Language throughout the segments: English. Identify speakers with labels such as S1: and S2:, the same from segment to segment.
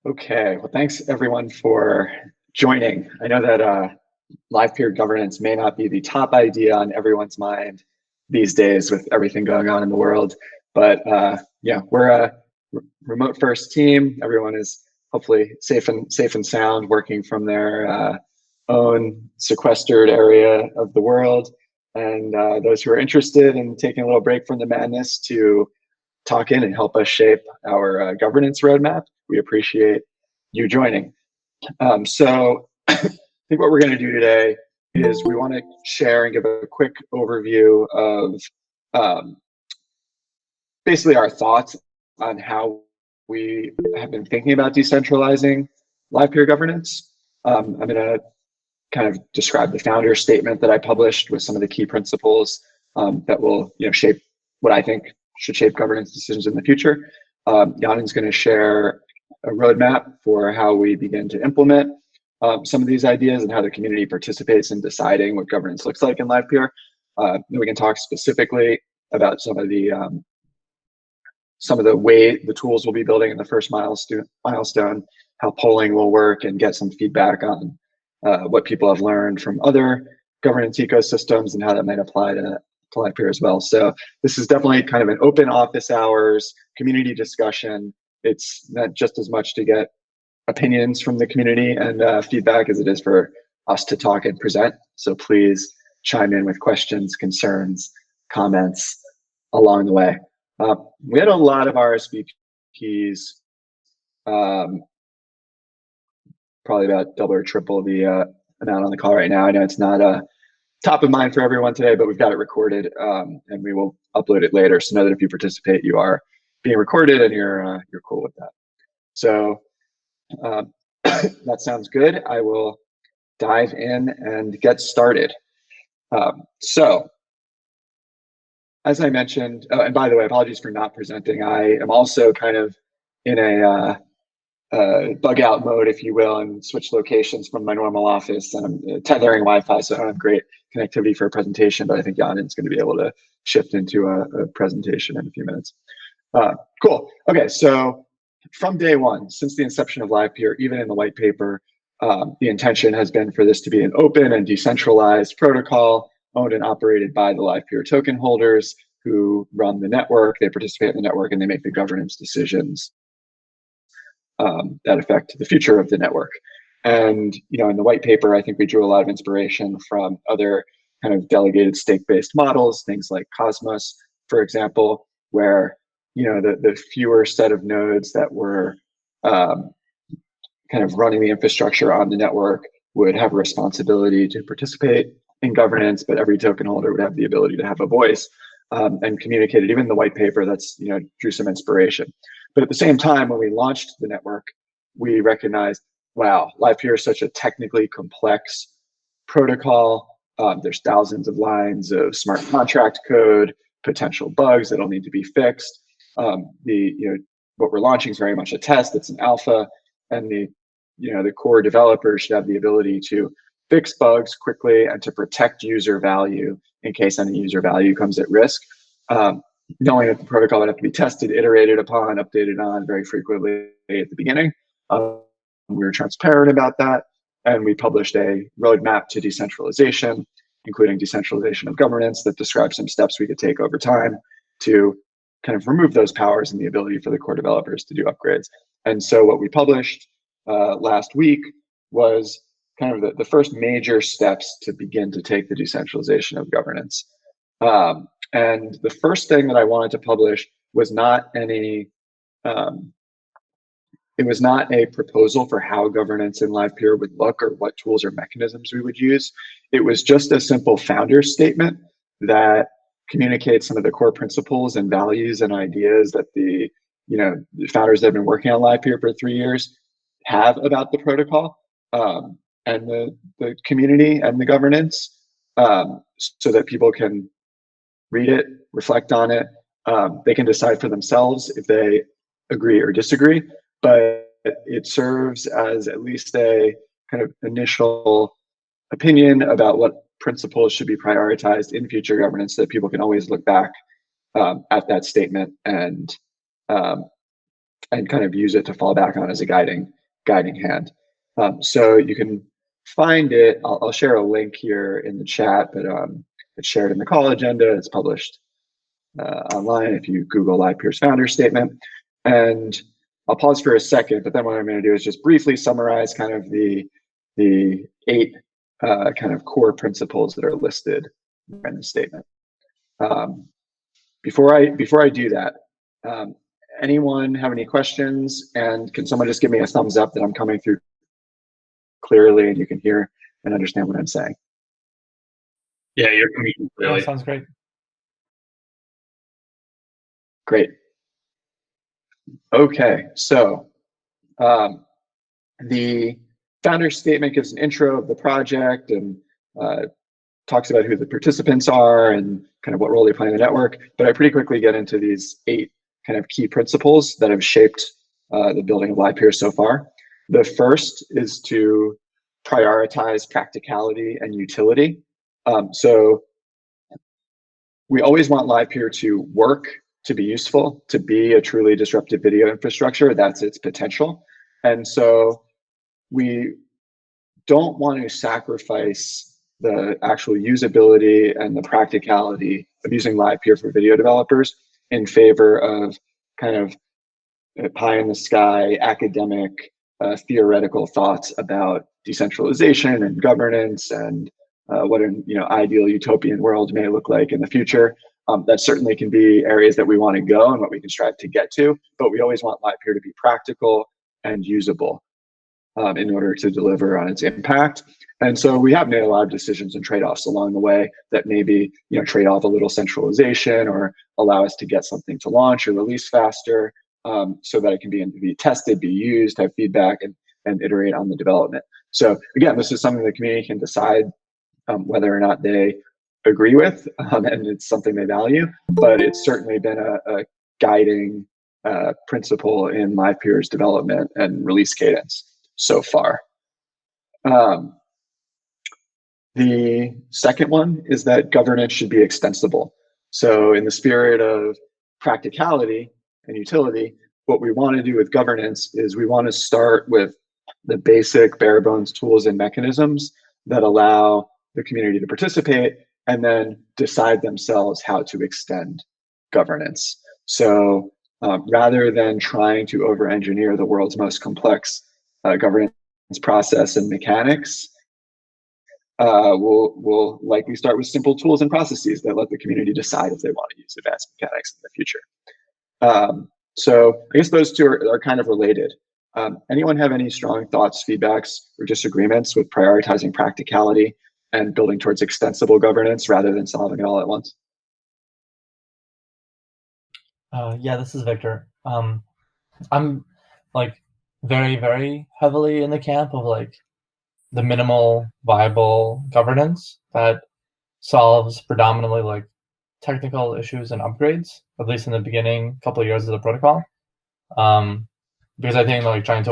S1: Okay, well, thanks everyone for joining. I know that live peer governance may not be the top idea on everyone's mind these days with everything going on in the world, but yeah, we're a remote first team. Everyone is hopefully safe and sound, working from their own sequestered area of the world. And those who are interested in taking a little break from the madness to talk in and help us shape our governance roadmap, we appreciate you joining. So I think what we're going to do today is we want to share and give a quick overview of basically our thoughts on how we have been thinking about decentralizing live peer governance. I'm going to kind of describe the founder statement that I published with some of the key principles that will shape what I think should shape governance decisions in the future. Janen's going to share a roadmap for how we begin to implement some of these ideas and how the community participates in deciding what governance looks like in Livepeer. Then we can talk specifically about some of the way the tools we'll be building in the first milestone, how polling will work, and get some feedback on what people have learned from other governance ecosystems and how that might apply to Livepeer as well. So this is definitely kind of an open office hours community discussion. It's not just as much to get opinions from the community and feedback as it is for us to talk and present. So please chime in with questions, concerns, comments along the way. We had a lot of RSVPs, probably about double or triple the amount on the call right now. I know it's not top of mind for everyone today, but we've got it recorded and we will upload it later. So know that if you participate, you are being recorded and you're cool with that. So that sounds good. I will dive in and get started. So as I mentioned, and by the way, apologies for not presenting. I am also kind of in a bug out mode, if you will, and switch locations from my normal office, and I'm tethering Wi-Fi, so I don't have great connectivity for a presentation, but I think Janen's going to be able to shift into a presentation in a few minutes. Cool. Okay, so from day one, since the inception of Livepeer, even in the white paper, the intention has been for this to be an open and decentralized protocol owned and operated by the Livepeer token holders who run the network, they participate in the network, and they make the governance decisions that affect the future of the network. And in the white paper, I think we drew a lot of inspiration from other kind of delegated stake-based models, things like Cosmos, for example, where the fewer set of nodes that were kind of running the infrastructure on the network would have a responsibility to participate in governance, but every token holder would have the ability to have a voice and communicate it. Even the white paper, that's drew some inspiration. But at the same time, when we launched the network, we recognized, wow, Livepeer is such a technically complex protocol. There's thousands of lines of smart contract code, potential bugs that'll need to be fixed. What we're launching is very much a test. It's an alpha, and the core developers should have the ability to fix bugs quickly and to protect user value in case any user value comes at risk. Knowing that the protocol would have to be tested, iterated upon, updated on very frequently at the beginning. We were transparent about that, and we published a roadmap to decentralization, including decentralization of governance, that describes some steps we could take over time to kind of remove those powers and the ability for the core developers to do upgrades. And so what we published last week was kind of the first major steps to begin to take the decentralization of governance. And the first thing that I wanted to publish was not it was not a proposal for how governance in Livepeer would look or what tools or mechanisms we would use. It was just a simple founder statement that communicates some of the core principles and values and ideas that the founders that have been working on Livepeer for 3 years have about the protocol and the community and the governance, so that people can read it, reflect on it. They can decide for themselves if they agree or disagree, but it serves as at least a kind of initial opinion about what principles should be prioritized in future governance, so that people can always look back at that statement and and kind of use it to fall back on as a guiding hand. So you can find it. I'll share a link here in the chat, but it's shared in the call agenda. It's published online if you Google Livepeer's founder statement. And I'll pause for a second, but then what I'm going to do is just briefly summarize kind of the 8 kind of core principles that are listed in the statement. Before I do that, anyone have any questions? And can someone just give me a thumbs up that I'm coming through clearly and you can hear and understand what I'm saying?
S2: Yeah, you're coming through clearly.
S3: Yeah, sounds great.
S1: Great. Okay, so the founder statement gives an intro of the project and talks about who the participants are and kind of what role they play in the network. But I pretty quickly get into these 8 kind of key principles that have shaped the building of Livepeer so far. The first is to prioritize practicality and utility. So we always want Livepeer to work, to be useful, to be a truly disruptive video infrastructure. That's its potential. And so we don't want to sacrifice the actual usability and the practicality of using Livepeer for video developers in favor of kind of pie in the sky, academic, theoretical thoughts about decentralization and governance and what an ideal utopian world may look like in the future. That certainly can be areas that we want to go and what we can strive to get to, but we always want Livepeer to be practical and usable in order to deliver on its impact. And so we have made a lot of decisions and trade-offs along the way that maybe trade off a little centralization or allow us to get something to launch or release faster so that it can be tested, be used, have feedback, and iterate on the development. So again, this is something the community can decide whether or not they agree with, and it's something they value, but it's certainly been a guiding principle in Livepeer's development and release cadence so far. The second one is that governance should be extensible. So in the spirit of practicality and utility, what we want to do with governance is we want to start with the basic bare bones tools and mechanisms that allow the community to participate and then decide themselves how to extend governance. So rather than trying to over-engineer the world's most complex governance process and mechanics, we'll likely start with simple tools and processes that let the community decide if they want to use advanced mechanics in the future. So I guess those two are kind of related. Anyone have any strong thoughts, feedbacks, or disagreements with prioritizing practicality and building towards extensible governance rather than solving it all at once?
S3: Yeah, this is Victor. I'm like very, very heavily in the camp of like the minimal viable governance that solves predominantly like technical issues and upgrades, at least in the beginning couple of years of the protocol. Because I think like trying to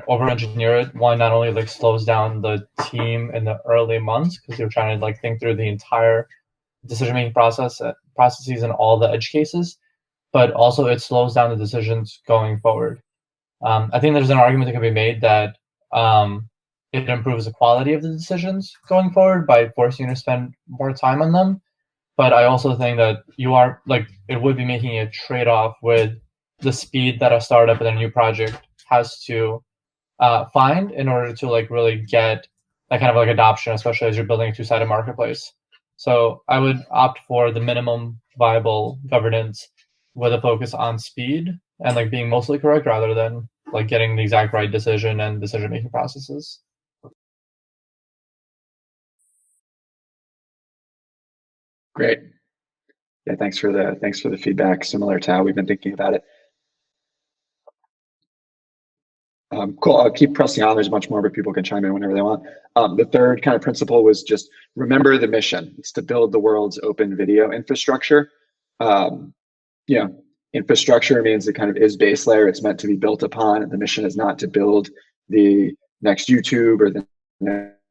S3: over-engineer it, one, not only like slows down the team in the early months because you're trying to like think through the entire decision-making processes and all the edge cases, but also it slows down the decisions going forward. I think there's an argument that can be made that it improves the quality of the decisions going forward by forcing you to spend more time on them. But I also think that it would be making a trade-off with the speed that a startup and a new project has to find in order to like really get that kind of like adoption, especially as you're building a two-sided marketplace. So I would opt for the minimum viable governance with a focus on speed and like being mostly correct rather than like getting the exact right decision and decision-making processes.
S1: Great. Yeah, thanks for the feedback. Similar to how we've been thinking about it. Cool. I'll keep pressing on. There's a bunch more, but people can chime in whenever they want. The third kind of principle was just remember the mission. It's to build the world's open video infrastructure. Infrastructure means it kind of is base layer. It's meant to be built upon. And the mission is not to build the next YouTube or the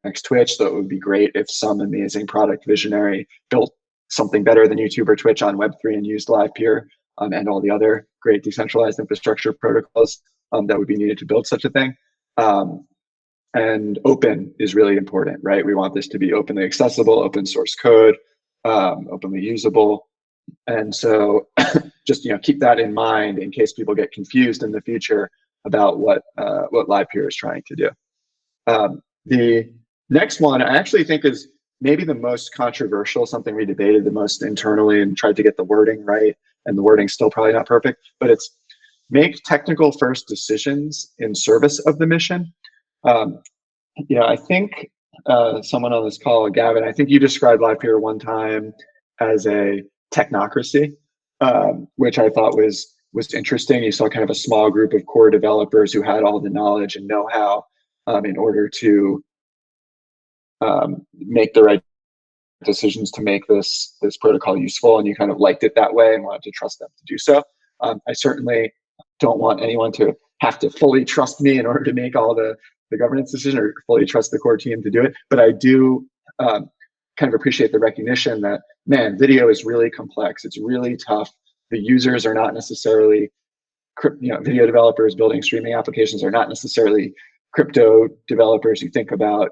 S1: next Twitch. So it would be great if some amazing product visionary built something better than YouTube or Twitch on Web3 and used Livepeer and all the other great decentralized infrastructure protocols that would be needed to build such a thing. And open is really important, right? We want this to be openly accessible, open source code, openly usable. And so just keep that in mind in case people get confused in the future about what Livepeer is trying to do. The next one I actually think is maybe the most controversial, something we debated the most internally and tried to get the wording right, and the wording's still probably not perfect, but it's make technical first decisions in service of the mission. I think someone on this call, Gavin, I think you described Livepeer one time as a technocracy, which I thought was interesting. You saw kind of a small group of core developers who had all the knowledge and know-how in order to make the right decisions to make this protocol useful, and you kind of liked it that way and wanted to trust them to do so. I certainly don't want anyone to have to fully trust me in order to make all the governance decision or fully trust the core team to do it. But I do kind of appreciate the recognition that, man, video is really complex. It's really tough. The users are not necessarily, video developers building streaming applications are not necessarily crypto developers who think about,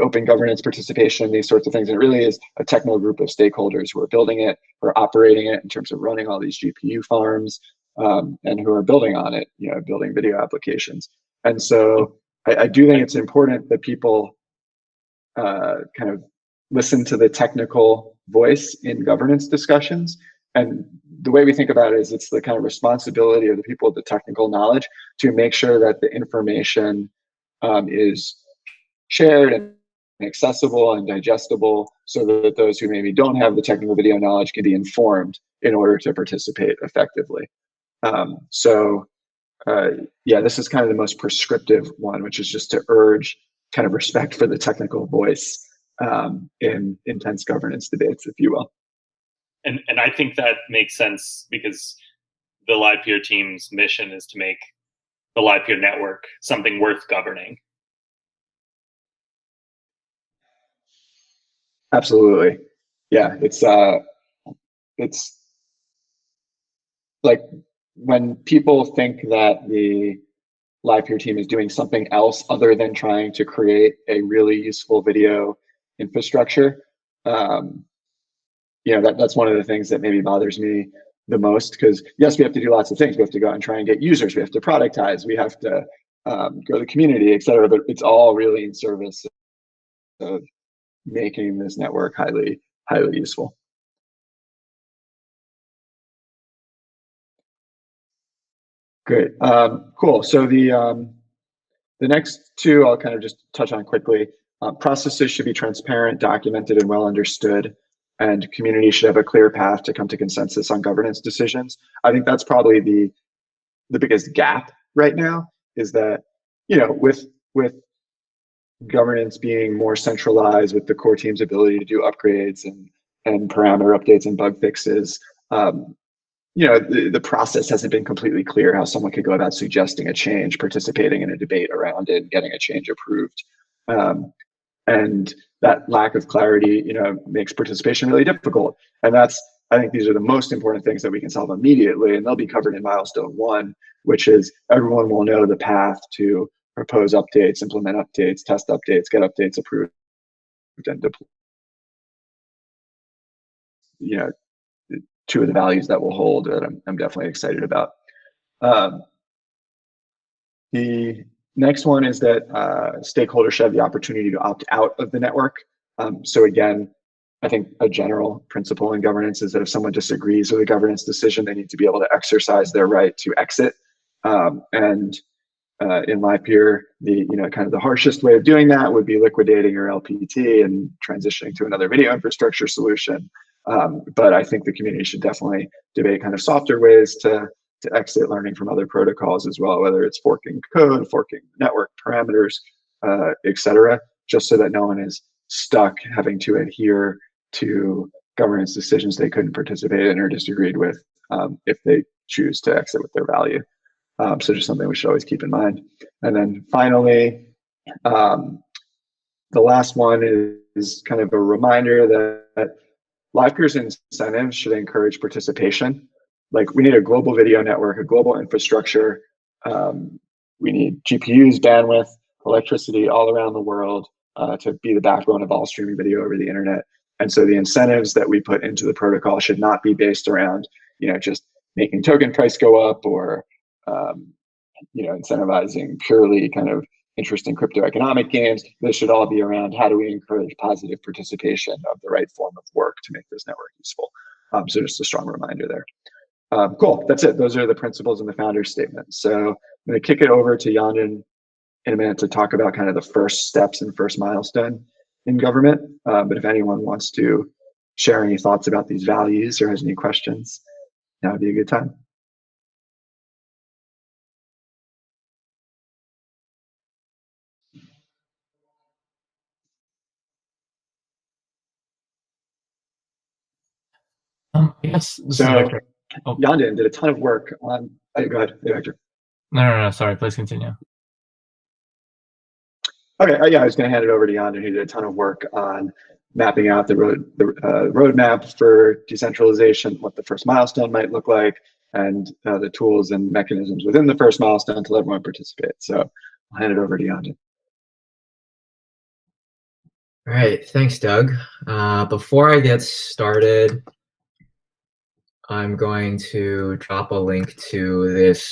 S1: open governance participation, these sorts of things. And it really is a technical group of stakeholders who are building it, who are operating it in terms of running all these GPU farms, and who are building on it, building video applications. And so I do think it's important that people kind of listen to the technical voice in governance discussions. And the way we think about it is it's the kind of responsibility of the people with the technical knowledge to make sure that the information is shared and accessible and digestible, so that those who maybe don't have the technical video knowledge can be informed in order to participate effectively. This is kind of the most prescriptive one, which is just to urge kind of respect for the technical voice in intense governance debates, if you will.
S2: And I think that makes sense, because the Livepeer team's mission is to make the Livepeer network something worth governing.
S1: Absolutely. Yeah, it's like when people think that the Livepeer team is doing something else other than trying to create a really useful video infrastructure, that's one of the things that maybe bothers me the most, because yes, we have to do lots of things. We have to go out and try and get users. We have to productize. We have to grow the community, et cetera. But it's all really in service of making this network highly, highly useful. Great, cool. So the next two I'll kind of just touch on quickly. Processes should be transparent, documented, and well understood, and community should have a clear path to come to consensus on governance decisions. I think that's probably the biggest gap right now, is that with governance being more centralized, with the core team's ability to do upgrades and parameter updates and bug fixes, the process hasn't been completely clear how someone could go about suggesting a change, participating in a debate around it, getting a change approved. And that lack of clarity, makes participation really difficult. And I think these are the most important things that we can solve immediately, and they'll be covered in milestone 1, which is everyone will know the path to propose updates, implement updates, test updates, get updates approved, and deploy. Two of the values that will hold that I'm definitely excited about. The next one is that stakeholders should have the opportunity to opt out of the network. So again, I think a general principle in governance is that if someone disagrees with a governance decision, they need to be able to exercise their right to exit. In Livepeer, kind of the harshest way of doing that would be liquidating your LPT and transitioning to another video infrastructure solution. But I think the community should definitely debate kind of softer ways to exit, learning from other protocols as well, whether it's forking code, forking network parameters, et cetera, just so that no one is stuck having to adhere to governance decisions they couldn't participate in or disagreed with if they choose to exit with their value. So just something we should always keep in mind. And then finally, the last one is kind of a reminder that Livepeer's incentives should encourage participation. like we need a global video network, a global infrastructure. We need GPUs, bandwidth, electricity all around the world to be the backbone of all streaming video over the internet. And so the incentives that we put into the protocol should not be based around, just making token price go up or, incentivizing purely kind of interesting crypto economic gains. This should all be around how do we encourage positive participation of the right form of work to make this network useful. So just a strong reminder there. Cool, that's it. Those are the principles in the founder's statement. So I'm going to kick it over to Yandin in a minute to talk about kind of the first steps and first milestone in government. But if anyone wants to share any thoughts about these values or has any questions, now would be a good time.
S3: Yes. This is
S1: So
S3: Victor.
S1: Yandin did a ton of work on. Go ahead, Victor.
S3: No. Sorry. Please continue.
S1: Okay. Yeah, I was going to hand it over to Yandin, who did a ton of work on mapping out the roadmap for decentralization, what the first milestone might look like, and the tools and mechanisms within the first milestone to let everyone participate. So I'll hand it over to Yandin.
S4: All right, thanks, Doug. Before I get started, I'm going to drop a link to this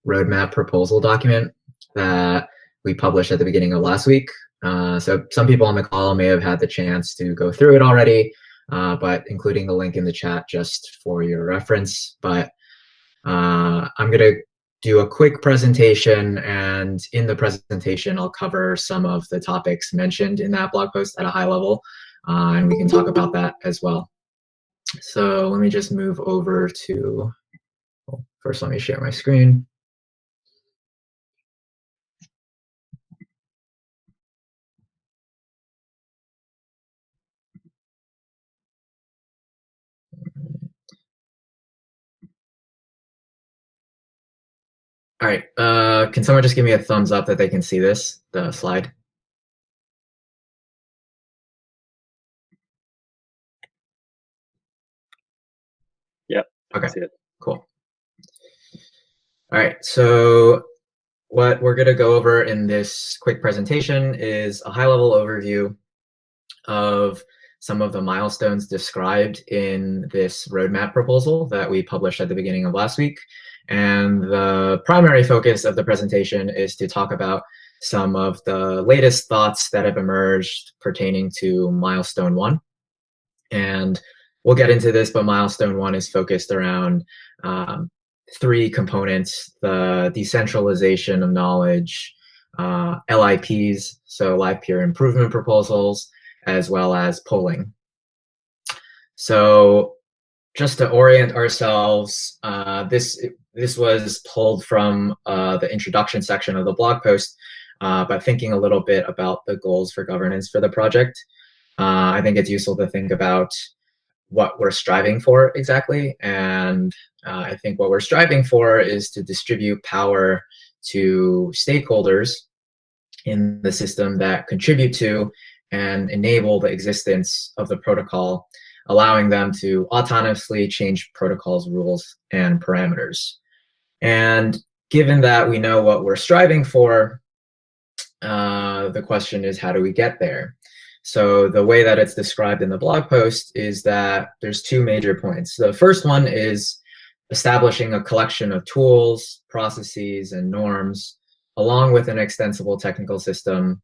S4: roadmap proposal document that we published at the beginning of last week. So some people on the call may have had the chance to go through it already, but including the link in the chat just for your reference. But I'm going to do a quick presentation, and in the presentation, I'll cover some of the topics mentioned in that blog post at a high level, and we can talk about that as well. So let me just move over to, well, first let me share my screen. All right, can someone just give me a thumbs up that they can see this, the slide?
S1: Yep.
S4: Okay,
S1: See it.
S4: Cool. All right, so what we're going to go over in this quick presentation is a high-level overview of some of the milestones described in this roadmap proposal that we published at the beginning of last week. And the primary focus of the presentation is to talk about some of the latest thoughts that have emerged pertaining to milestone 1. And we'll get into this, but milestone 1 is focused around 3 components: the decentralization of knowledge, LIPs, so Livepeer improvement proposals, as well as polling. So just to orient ourselves, this was pulled from the introduction section of the blog post, but thinking a little bit about the goals for governance for the project. I think it's useful to think about what we're striving for exactly. And I think what we're striving for is to distribute power to stakeholders in the system that contribute to and enable the existence of the protocol, allowing them to autonomously change protocols, rules, and parameters. And given that we know what we're striving for, the question is, how do we get there? So the way that it's described in the blog post is that there's 2 major points. The first one is establishing a collection of tools, processes, and norms, along with an extensible technical system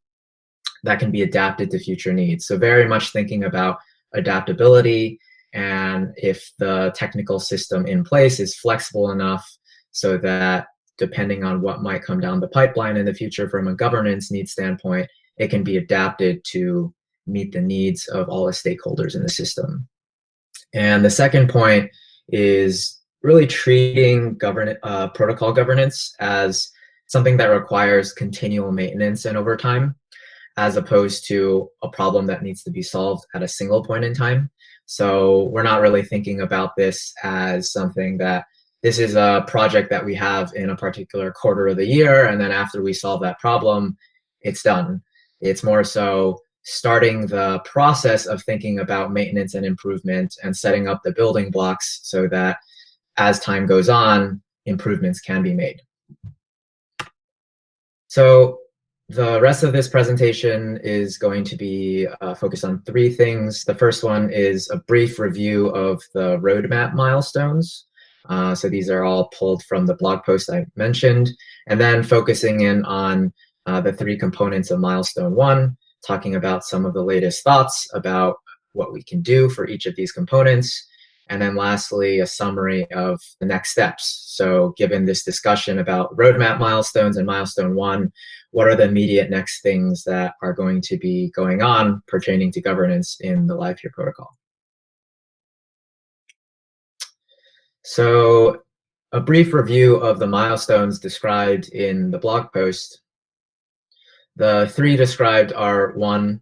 S4: that can be adapted to future needs. So very much thinking about adaptability, and if the technical system in place is flexible enough so that depending on what might come down the pipeline in the future from a governance needs standpoint, it can be adapted to meet the needs of all the stakeholders in the system. And the second point is really treating protocol governance as something that requires continual maintenance and over time, as opposed to a problem that needs to be solved at a single point in time. So we're not really thinking about this as something that this is a project that we have in a particular quarter of the year, and then after we solve that problem, it's done. It's more so starting the process of thinking about maintenance and improvement and setting up the building blocks so that as time goes on, improvements can be made. So the rest of this presentation is going to be focused on 3 things. The first one is a brief review of the roadmap milestones. So these are all pulled from the blog post I mentioned, and then focusing in on the 3 components of milestone 1, talking about some of the latest thoughts about what we can do for each of these components. And then lastly, a summary of the next steps. So given this discussion about roadmap milestones and milestone 1, what are the immediate next things that are going to be going on pertaining to governance in the Livepeer protocol? So a brief review of the milestones described in the blog post. The 3 described are 1,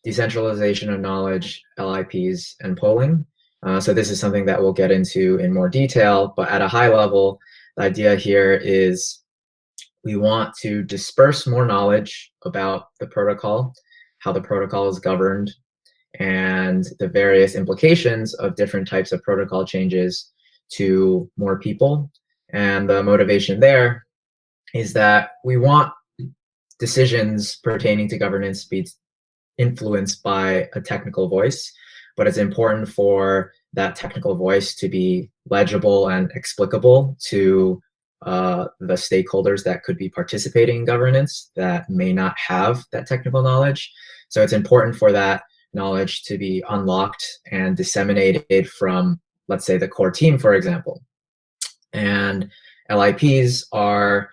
S4: decentralization of knowledge, LIPs, and polling. So this is something that we'll get into in more detail, but at a high level, the idea here is we want to disperse more knowledge about the protocol, how the protocol is governed, and the various implications of different types of protocol changes to more people. And the motivation there is that we want decisions pertaining to governance be influenced by a technical voice, but it's important for that technical voice to be legible and explicable to the stakeholders that could be participating in governance that may not have that technical knowledge. So it's important for that knowledge to be unlocked and disseminated from, let's say, the core team, for example. And LIPs are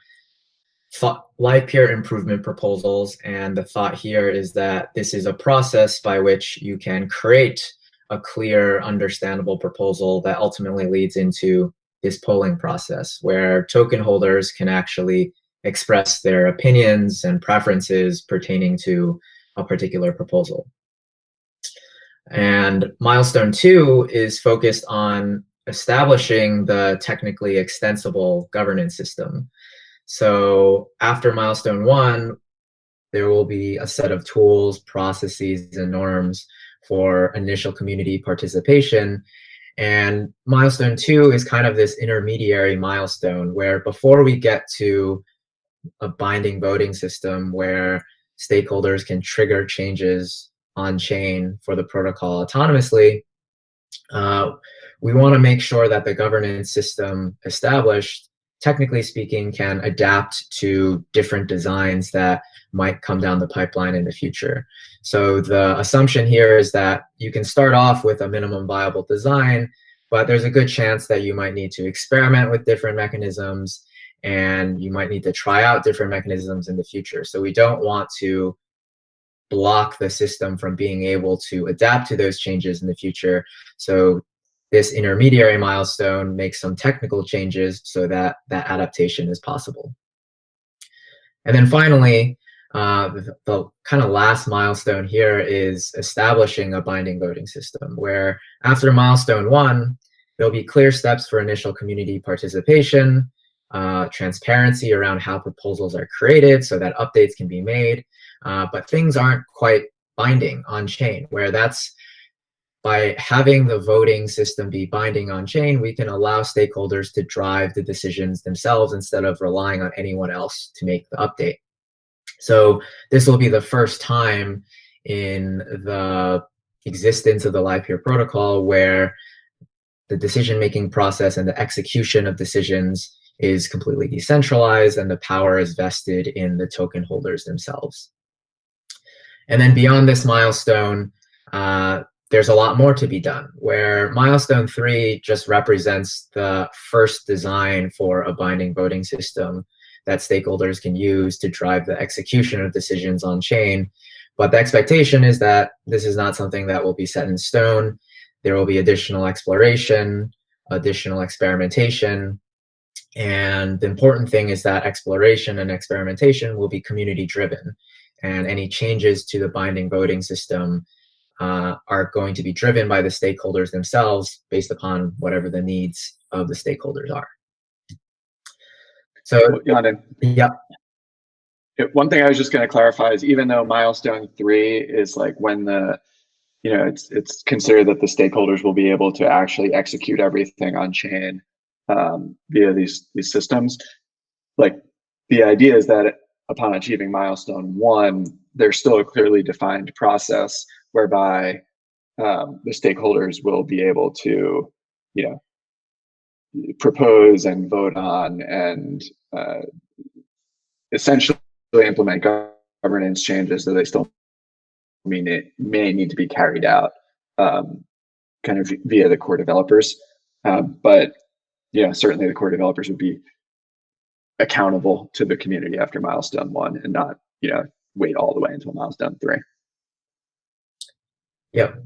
S4: Livepeer improvement proposals, and the thought here is that this is a process by which you can create a clear, understandable proposal that ultimately leads into this polling process, where token holders can actually express their opinions and preferences pertaining to a particular proposal. And milestone 2 is focused on establishing the technically extensible governance system. So after milestone 1, there will be a set of tools, processes, and norms for initial community participation. And milestone 2 is kind of this intermediary milestone where before we get to a binding voting system where stakeholders can trigger changes on chain for the protocol autonomously, we want to make sure that the governance system established, technically speaking, can adapt to different designs that might come down the pipeline in the future. So the assumption here is that you can start off with a minimum viable design, but there's a good chance that you might need to experiment with different mechanisms, and you might need to try out different mechanisms in the future. So we don't want to block the system from being able to adapt to those changes in the future. So this intermediary milestone makes some technical changes so that that adaptation is possible. And then finally, the kind of last milestone here is establishing a binding voting system, where after milestone 1, there'll be clear steps for initial community participation, transparency around how proposals are created so that updates can be made, but things aren't quite binding on chain, where that's by having the voting system be binding on chain, we can allow stakeholders to drive the decisions themselves instead of relying on anyone else to make the update. So this will be the first time in the existence of the Livepeer protocol where the decision-making process and the execution of decisions is completely decentralized and the power is vested in the token holders themselves. And then beyond this milestone, there's a lot more to be done, where milestone 3 just represents the first design for a binding voting system that stakeholders can use to drive the execution of decisions on chain. But the expectation is that this is not something that will be set in stone. There will be additional exploration, additional experimentation. And the important thing is that exploration and experimentation will be community driven. And any changes to the binding voting system are going to be driven by the stakeholders themselves based upon whatever the needs of the stakeholders are. So, yeah.
S1: One thing I was just going to clarify is even though milestone 3 is like when the, it's considered that the stakeholders will be able to actually execute everything on chain. via these systems. Like, the idea is that upon achieving milestone 1, there's still a clearly defined process whereby the stakeholders will be able to, propose and vote on and essentially implement governance changes that they still may need to be carried out kind of via the core developers. But certainly the core developers would be accountable to the community after milestone 1 and not wait all the way until milestone 3.
S4: Yep.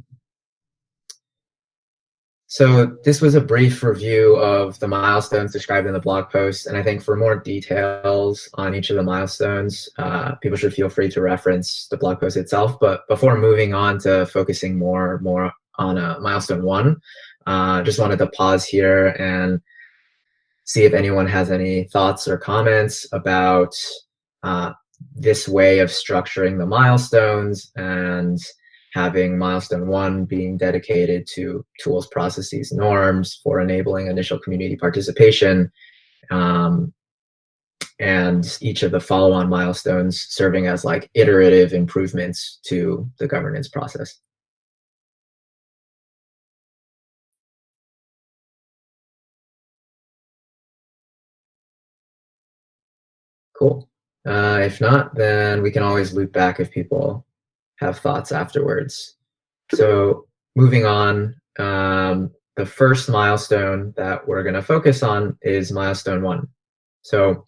S4: So this was a brief review of the milestones described in the blog post, and I think for more details on each of the milestones, people should feel free to reference the blog post itself. But before moving on to focusing more on milestone 1, just wanted to pause here and see if anyone has any thoughts or comments about this way of structuring the milestones and having milestone 1 being dedicated to tools, processes, norms for enabling initial community participation, and each of the follow-on milestones serving as like iterative improvements to the governance process. Cool. If not, then we can always loop back if people have thoughts afterwards. So moving on, the first milestone that we're going to focus on is milestone 1. So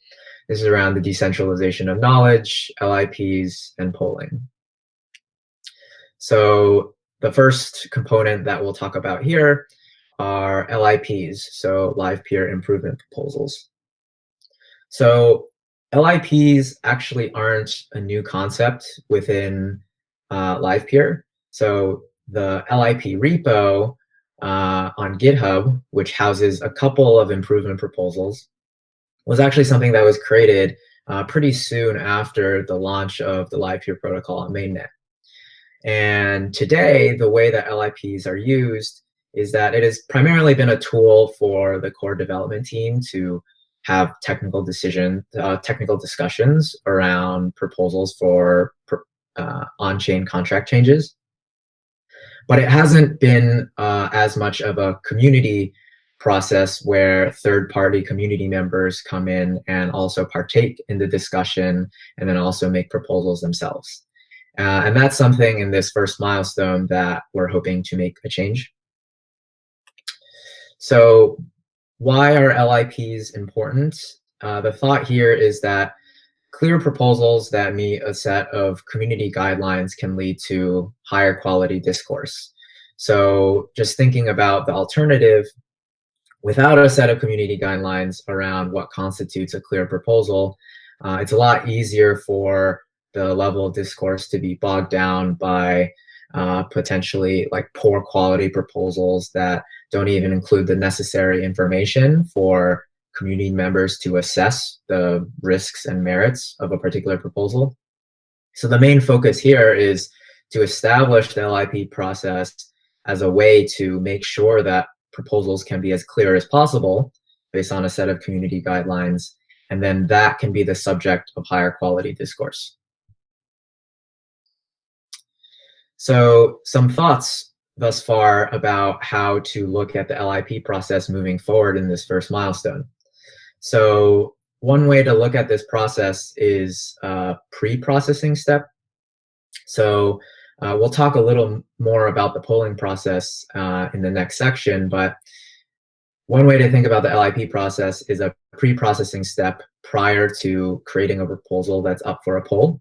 S4: this is around the decentralization of knowledge, LIPs, and polling. So the first component that we'll talk about here are LIPs, so Livepeer improvement proposals. So LIPs actually aren't a new concept within Livepeer. So the LIP repo on GitHub, which houses a couple of improvement proposals, was actually something that was created pretty soon after the launch of the Livepeer protocol on mainnet. And today, the way that LIPs are used is that it has primarily been a tool for the core development team to have technical discussions around proposals for on-chain contract changes. But it hasn't been as much of a community process where third-party community members come in and also partake in the discussion and then also make proposals themselves. And that's something in this first milestone that we're hoping to make a change. So why are LIPs important? The thought here is that clear proposals that meet a set of community guidelines can lead to higher quality discourse. So just thinking about the alternative, without a set of community guidelines around what constitutes a clear proposal, it's a lot easier for the level of discourse to be bogged down by potentially like poor quality proposals that don't even include the necessary information for community members to assess the risks and merits of a particular proposal. So the main focus here is to establish the LIP process as a way to make sure that proposals can be as clear as possible based on a set of community guidelines, and then that can be the subject of higher quality discourse. So some thoughts thus far about how to look at the LIP process moving forward in this first milestone. So one way to look at this process is a pre-processing step. So we'll talk a little more about the polling process in the next section, but one way to think about the LIP process is a pre-processing step prior to creating a proposal that's up for a poll.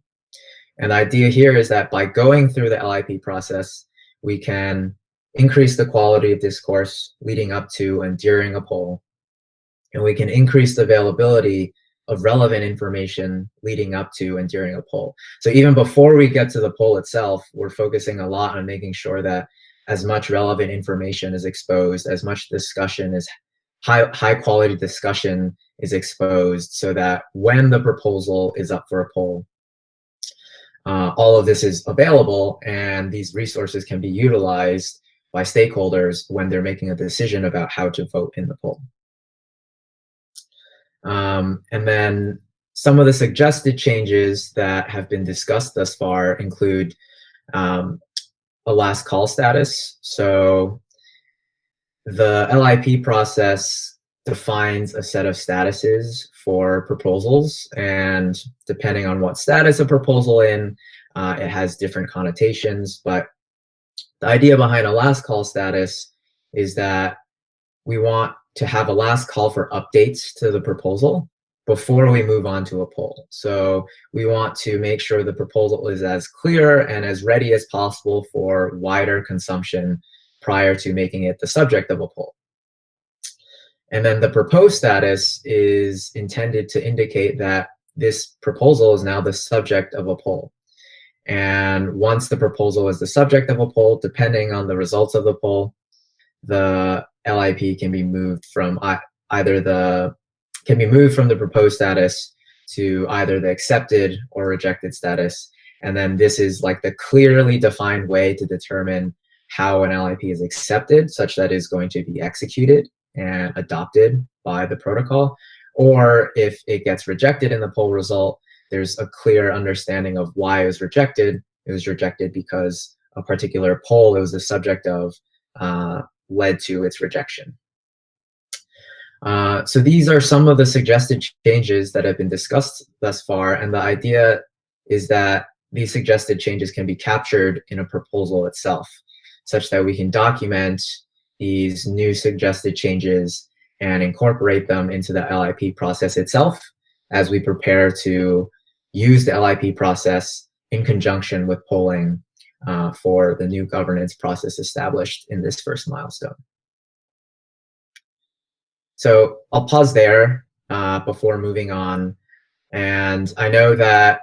S4: And the idea here is that by going through the LIP process, we can increase the quality of discourse leading up to and during a poll. And we can increase the availability of relevant information leading up to and during a poll. So even before we get to the poll itself, we're focusing a lot on making sure that as much relevant information is exposed, as much discussion is high quality discussion is exposed, so that when the proposal is up for a poll, all of this is available, and these resources can be utilized by stakeholders when they're making a decision about how to vote in the poll. And then some of the suggested changes that have been discussed thus far include a last call status. So the LIP process defines a set of statuses for proposals, and depending on what status a proposal in, it has different connotations. But the idea behind a last call status is that we want to have a last call for updates to the proposal before we move on to a poll. So we want to make sure the proposal is as clear and as ready as possible for wider consumption prior to making it the subject of a poll. And then the proposed status is intended to indicate that this proposal is now the subject of a poll. And once the proposal is the subject of a poll, depending on the results of the poll, the LIP can be moved from the proposed status to either the accepted or rejected status. And then this is like the clearly defined way to determine how an LIP is accepted, such that it is going to be executed and adopted by the protocol. Or if it gets rejected in the poll result, there's a clear understanding of why it was rejected. It was rejected because a particular poll it was the subject of led to its rejection. So these are some of the suggested changes that have been discussed thus far, and the idea is that these suggested changes can be captured in a proposal itself, such that we can document these new suggested changes and incorporate them into the LIP process itself as we prepare to use the LIP process in conjunction with polling for the new governance process established in this first milestone. So I'll pause there before moving on. And I know that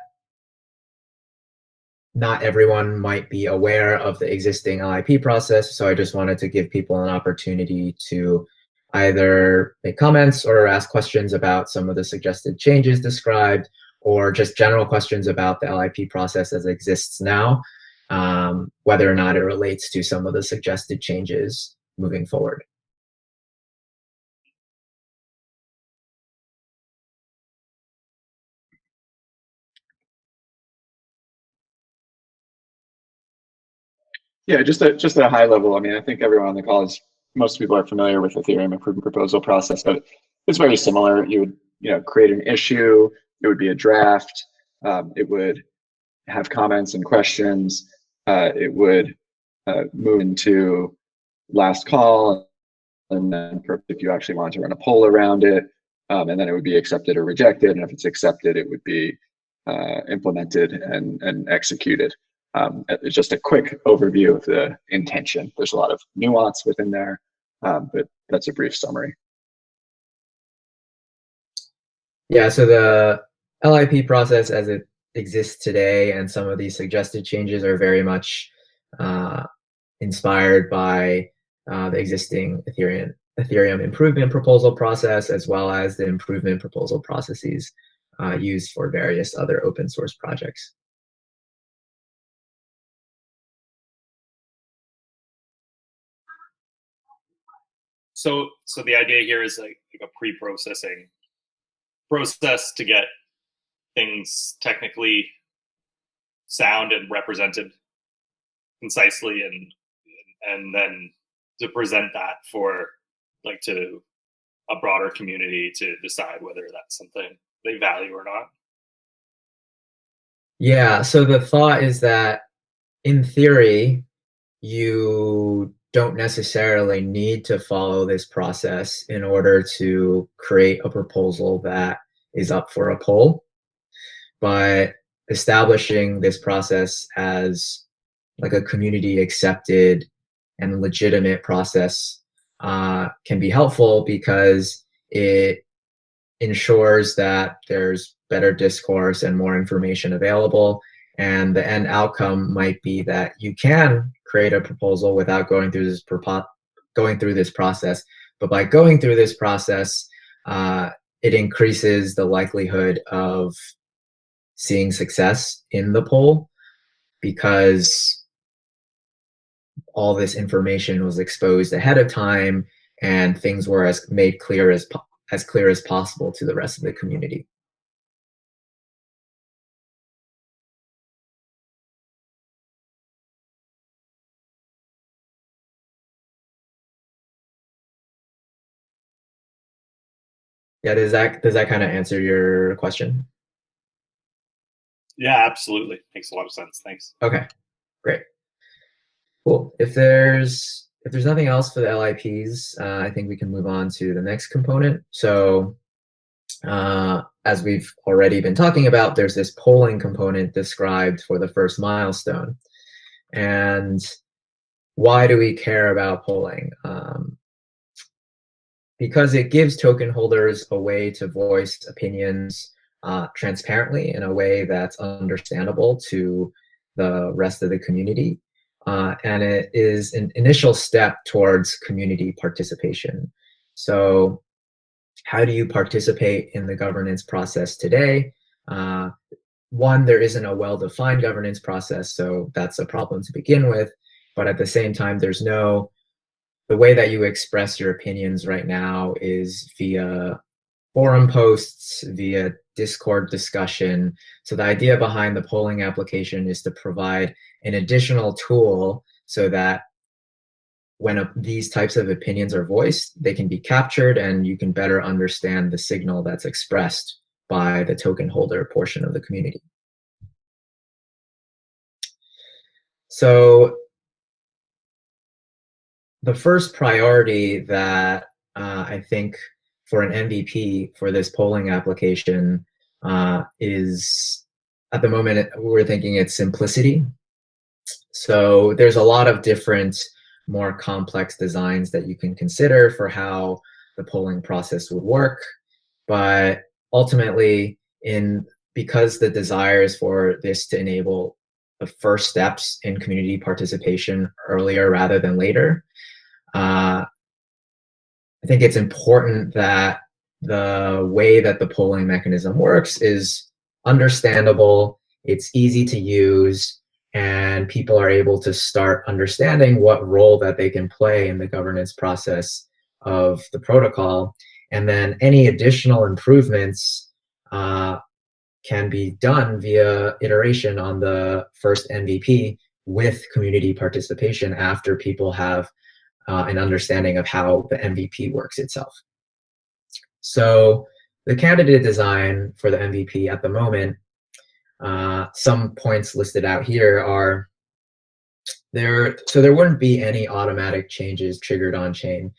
S4: not everyone might be aware of the existing LIP process, so I just wanted to give people an opportunity to either make comments or ask questions about some of the suggested changes described, or just general questions about the LIP process as it exists now, whether or not it relates to some of the suggested changes moving forward.
S1: Yeah, just at a high level. I mean, I think everyone on the call most people are familiar with the Ethereum improvement proposal process, but it's very similar. You would, create an issue. It would be a draft. It would have comments and questions. It would move into last call, and then if you actually want to run a poll around it, and then it would be accepted or rejected. And if it's accepted, it would be implemented and executed. It's just a quick overview of the intention. There's a lot of nuance within there, but that's a brief summary.
S4: Yeah, so the LIP process as it exists today and some of these suggested changes are very much inspired by the existing Ethereum improvement proposal process, as well as the improvement proposal processes used for various other open source projects.
S2: So the idea here is like a pre-processing process to get things technically sound and represented concisely, and then to present that for to a broader community to decide whether that's something they value or not.
S4: Yeah, so the thought is that in theory, you don't necessarily need to follow this process in order to create a proposal that is up for a poll. But establishing this process as like a community accepted and legitimate process can be helpful because it ensures that there's better discourse and more information available. And the end outcome might be that you can create a proposal without going through this process. But by going through this process, it increases the likelihood of seeing success in the poll because all this information was exposed ahead of time and things were as made clear as as clear as possible to the rest of the community. Yeah, does that kind of answer your question?
S2: Yeah, absolutely. Makes a lot of sense. Thanks.
S4: Okay, great. Cool. If there's nothing else for the LIPs, I think we can move on to the next component. So as we've already been talking about, there's this polling component described for the first milestone. And why do we care about polling? Because it gives token holders a way to voice opinions transparently in a way that's understandable to the rest of the community. And it is an initial step towards community participation. So how do you participate in the governance process today? One, there isn't a well-defined governance process, so that's a problem to begin with. But at the same time, the way that you express your opinions right now is via forum posts, via Discord discussion. So the idea behind the polling application is to provide an additional tool so that when these types of opinions are voiced, they can be captured and you can better understand the signal that's expressed by the token holder portion of the community. So the first priority that I think for an MVP for this polling application is, at the moment, we're thinking it's simplicity. So there's a lot of different, more complex designs that you can consider for how the polling process would work. But ultimately, because the desire is for this to enable the first steps in community participation earlier rather than later, I think it's important that the way that the polling mechanism works is understandable, it's easy to use, and people are able to start understanding what role that they can play in the governance process of the protocol. And then any additional improvements can be done via iteration on the first MVP with community participation after people have an understanding of how the MVP works itself. So the candidate design for the MVP at the moment, some points listed out here are so there wouldn't be any automatic changes triggered on chain,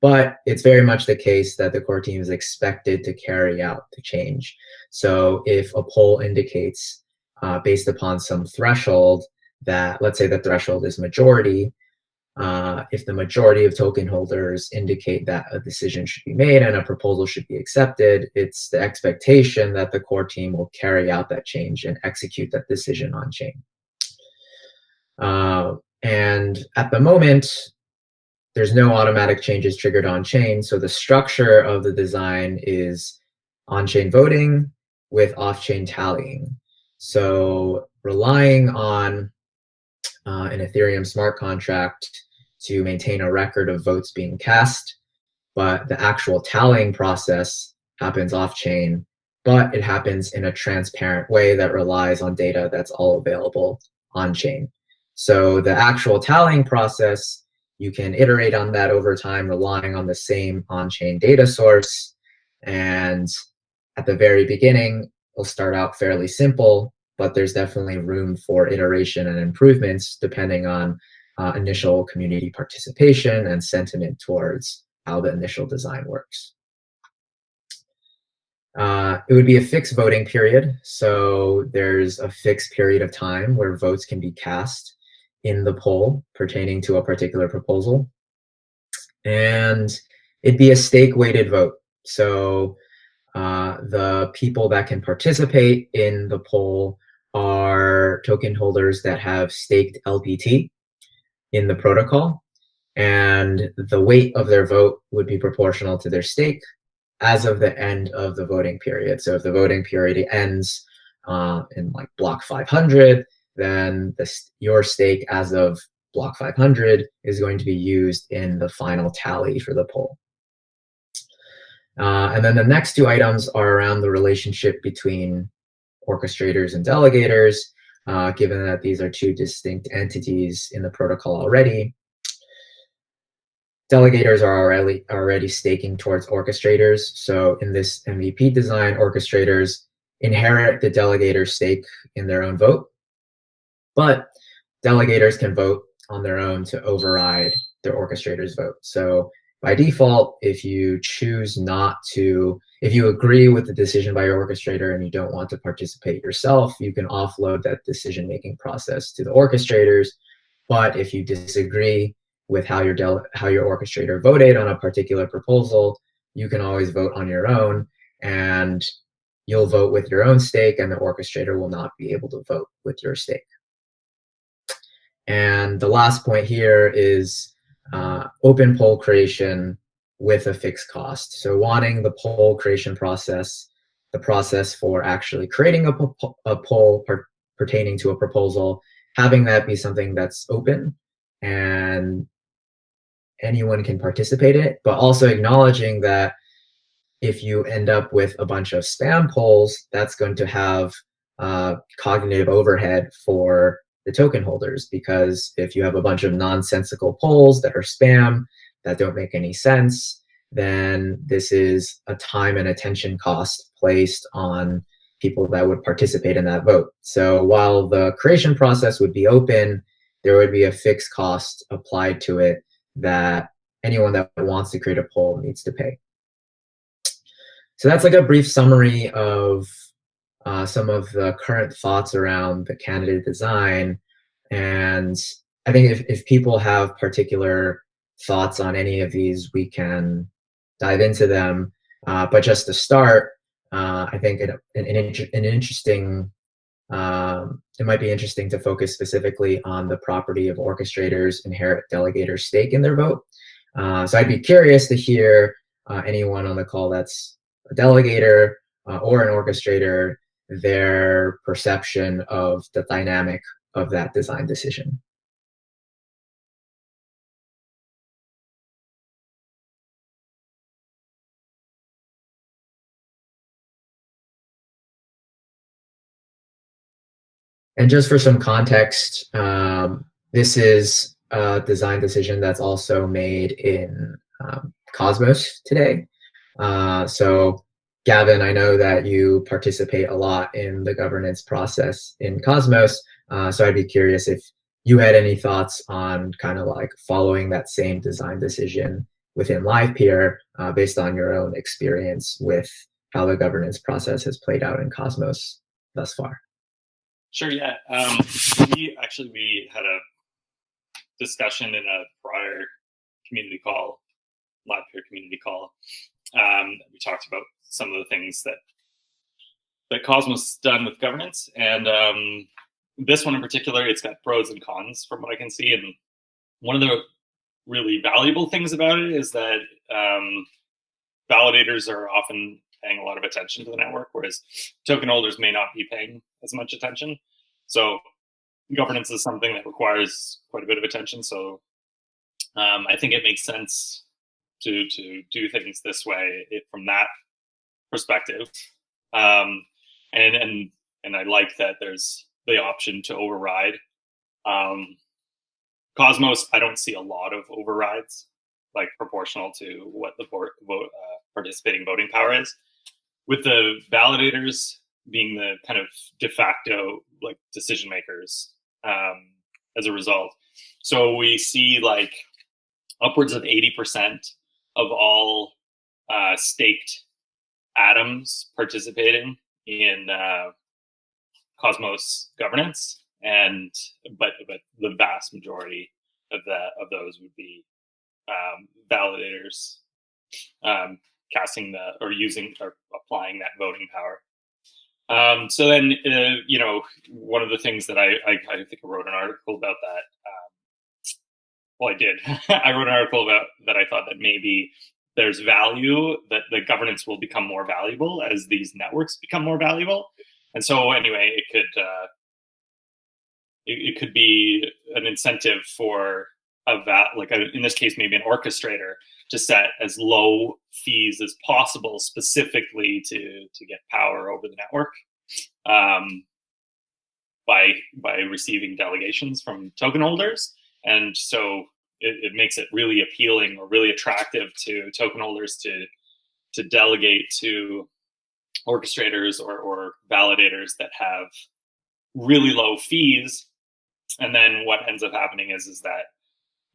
S4: but it's very much the case that the core team is expected to carry out the change. So if a poll indicates based upon some threshold that, let's say the threshold is majority, if the majority of token holders indicate that a decision should be made and a proposal should be accepted, it's the expectation that the core team will carry out that change and execute that decision on chain. And at the moment, there's no automatic changes triggered on chain. So the structure of the design is on-chain voting with off-chain tallying. So relying on an Ethereum smart contract to maintain a record of votes being cast, but the actual tallying process happens off-chain, but it happens in a transparent way that relies on data that's all available on-chain. So the actual tallying process, you can iterate on that over time, relying on the same on-chain data source. And at the very beginning, it'll start out fairly simple, but there's definitely room for iteration and improvements depending on initial community participation and sentiment towards how the initial design works. It would be a fixed voting period. So there's a fixed period of time where votes can be cast in the poll pertaining to a particular proposal. And it'd be a stake-weighted vote. So the people that can participate in the poll are token holders that have staked LPT in the protocol. And the weight of their vote would be proportional to their stake as of the end of the voting period. So if the voting period ends in like block 500, then your stake as of block 500 is going to be used in the final tally for the poll. And then the next two items are around the relationship between orchestrators and delegators, given that these are two distinct entities in the protocol already. Delegators are already staking towards orchestrators. So in this MVP design, orchestrators inherit the delegator's stake in their own vote, but delegators can vote on their own to override their orchestrator's vote. So by default, if you choose not to, if you agree with the decision by your orchestrator and you don't want to participate yourself, you can offload that decision-making process to the orchestrators. But if you disagree with how your orchestrator voted on a particular proposal, you can always vote on your own, and you'll vote with your own stake, and the orchestrator will not be able to vote with your stake. And the last point here is open poll creation with a fixed cost. So wanting the poll creation process, the process for actually creating a poll pertaining to a proposal, having that be something that's open and anyone can participate in it, but also acknowledging that if you end up with a bunch of spam polls, that's going to have cognitive overhead for the token holders, because if you have a bunch of nonsensical polls that are spam, that don't make any sense, then this is a time and attention cost placed on people that would participate in that vote. So while the creation process would be open, there would be a fixed cost applied to it that anyone that wants to create a poll needs to pay. So that's like a brief summary of some of the current thoughts around the candidate design. And I think if people have particular thoughts on any of these, we can dive into them. But just to start, I think an interesting, it might be interesting to focus specifically on the property of orchestrators inherit delegators' stake in their vote. So I'd be curious to hear anyone on the call that's a delegator or an orchestrator, their perception of the dynamic of that design decision. And just for some context, this is a design decision that's also made in Cosmos today. So Gavin, I know that you participate a lot in the governance process in Cosmos, so I'd be curious if you had any thoughts on kind of like following that same design decision within Livepeer based on your own experience with how the governance process has played out in Cosmos thus far.
S2: Sure, yeah. We had a discussion in a prior community call, Livepeer community call. We talked about some of the things that Cosmos has done with governance, and this one in particular, it's got pros and cons from what I can see. And one of the really valuable things about it is that validators are often paying a lot of attention to the network, whereas token holders may not be paying as much attention. So governance is something that requires quite a bit of attention. So I think it makes sense to do things this way from that perspective. And I like that there's the option to override. Cosmos, I don't see a lot of overrides, like proportional to what the participating voting power is. With the validators being the kind of de facto like decision makers as a result. So we see like upwards of 80% of all staked atoms participating in Cosmos governance, but the vast majority of those would be validators casting using or applying that voting power. So then, one of the things that I think I wrote an article about that. Well, I did. I wrote an article about that. I thought that maybe there's value, that the governance will become more valuable as these networks become more valuable. And so anyway, it could be an incentive for in this case, maybe an orchestrator, to set as low fees as possible, specifically to get power over the network, by receiving delegations from token holders. And so it makes it really appealing or really attractive to token holders to delegate to orchestrators or validators that have really low fees. And then what ends up happening is that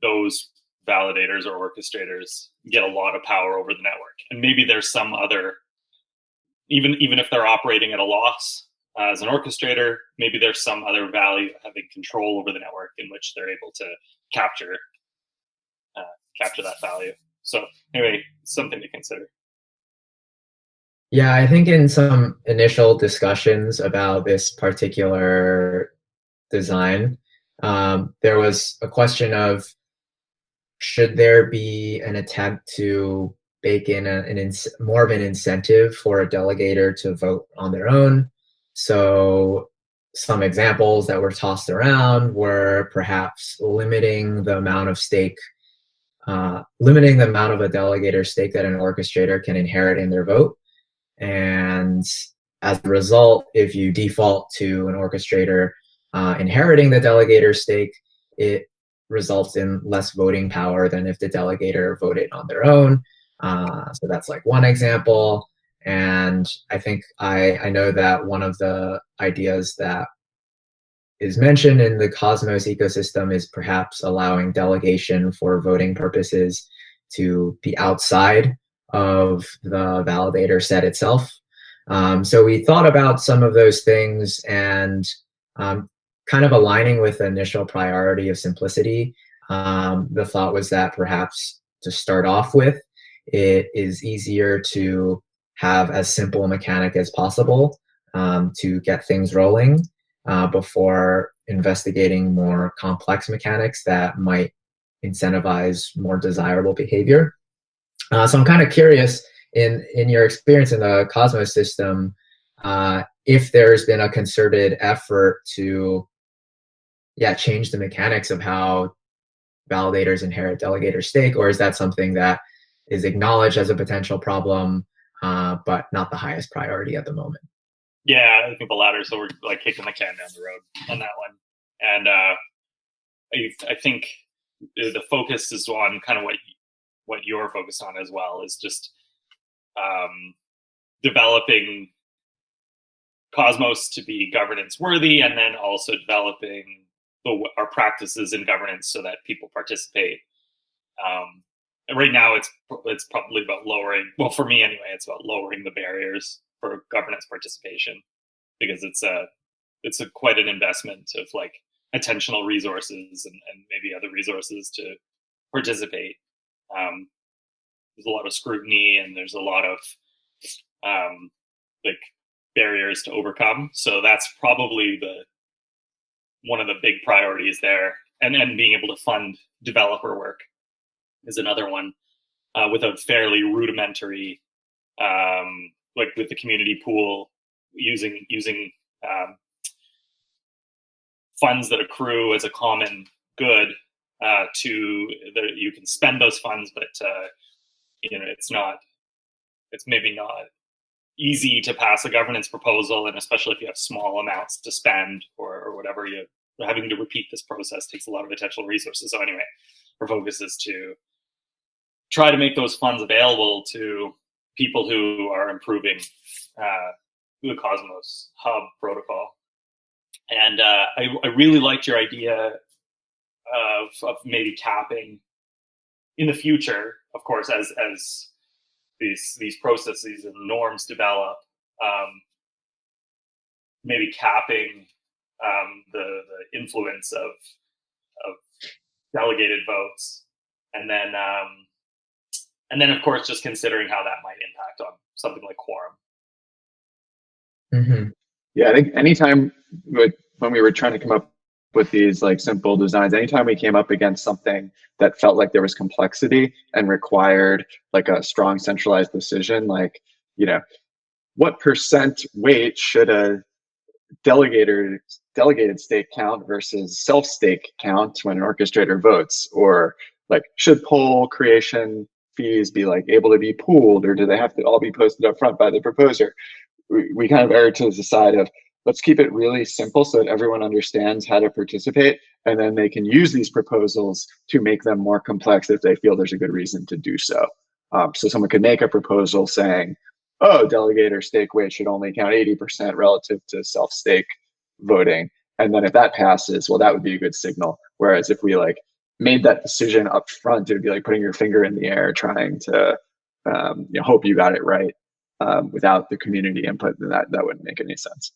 S2: those validators or orchestrators get a lot of power over the network. And maybe there's some other, even if they're operating at a loss as an orchestrator, maybe there's some other value having control over the network in which they're able to capture that value. So anyway, something to consider.
S4: Yeah, I think in some initial discussions about this particular design, there was a question of, should there be an attempt to bake in more of an incentive for a delegator to vote on their own? So some examples that were tossed around were perhaps limiting the amount of a delegator stake that an orchestrator can inherit in their vote. And as a result, if you default to an orchestrator inheriting the delegator stake, it results in less voting power than if the delegator voted on their own. So that's like one example. And I think I know that one of the ideas that is mentioned in the Cosmos ecosystem is perhaps allowing delegation for voting purposes to be outside of the validator set itself. So we thought about some of those things, and kind of aligning with the initial priority of simplicity, the thought was that perhaps to start off with, it is easier to have as simple a mechanic as possible to get things rolling before investigating more complex mechanics that might incentivize more desirable behavior. So I'm kind of curious, in your experience in the Cosmos system, if there's been a concerted effort to change the mechanics of how validators inherit delegator stake, or is that something that is acknowledged as a potential problem, but not the highest priority at the moment?
S2: Yeah, I think the latter. So we're like kicking the can down the road on that one. And I think the focus is on kind of what you're focused on as well, is just developing Cosmos to be governance worthy, and then also developing our practices in governance so that people participate. And right now it's probably about lowering, well, for me anyway, it's about lowering the barriers for governance participation, because it's quite an investment of like attentional resources and maybe other resources to participate. There's a lot of scrutiny, and there's a lot of like barriers to overcome. So that's probably one of the big priorities there. And being able to fund developer work is another one, with a fairly rudimentary, like with the community pool, using funds that accrue as a common good, you can spend those funds, but it's maybe not easy to pass a governance proposal, and especially if you have small amounts to spend or whatever, having to repeat this process takes a lot of attentional resources. So anyway, our focus is to try to make those funds available to people who are improving the Cosmos Hub protocol. And I really liked your idea of maybe capping in the future, of course, as these processes and norms develop, maybe capping the influence of delegated votes, and then of course just considering how that might impact on something like Quorum.
S4: Mm-hmm.
S1: Yeah, I think anytime when we were trying to come up with these like simple designs, anytime we came up against something that felt like there was complexity and required like a strong centralized decision, like, what % weight should a delegator delegated stake count versus self-stake count when an orchestrator votes? Or like, should poll creation fees be like able to be pooled, or do they have to all be posted up front by the proposer? We kind of err to the side of, let's keep it really simple so that everyone understands how to participate, and then they can use these proposals to make them more complex if they feel there's a good reason to do so. So someone could make a proposal saying, oh, delegate or stake weight should only count 80% relative to self-stake voting. And then if that passes, well, that would be a good signal. Whereas if we like made that decision up front, it would be like putting your finger in the air trying to hope you got it right without the community input, then that wouldn't make any sense.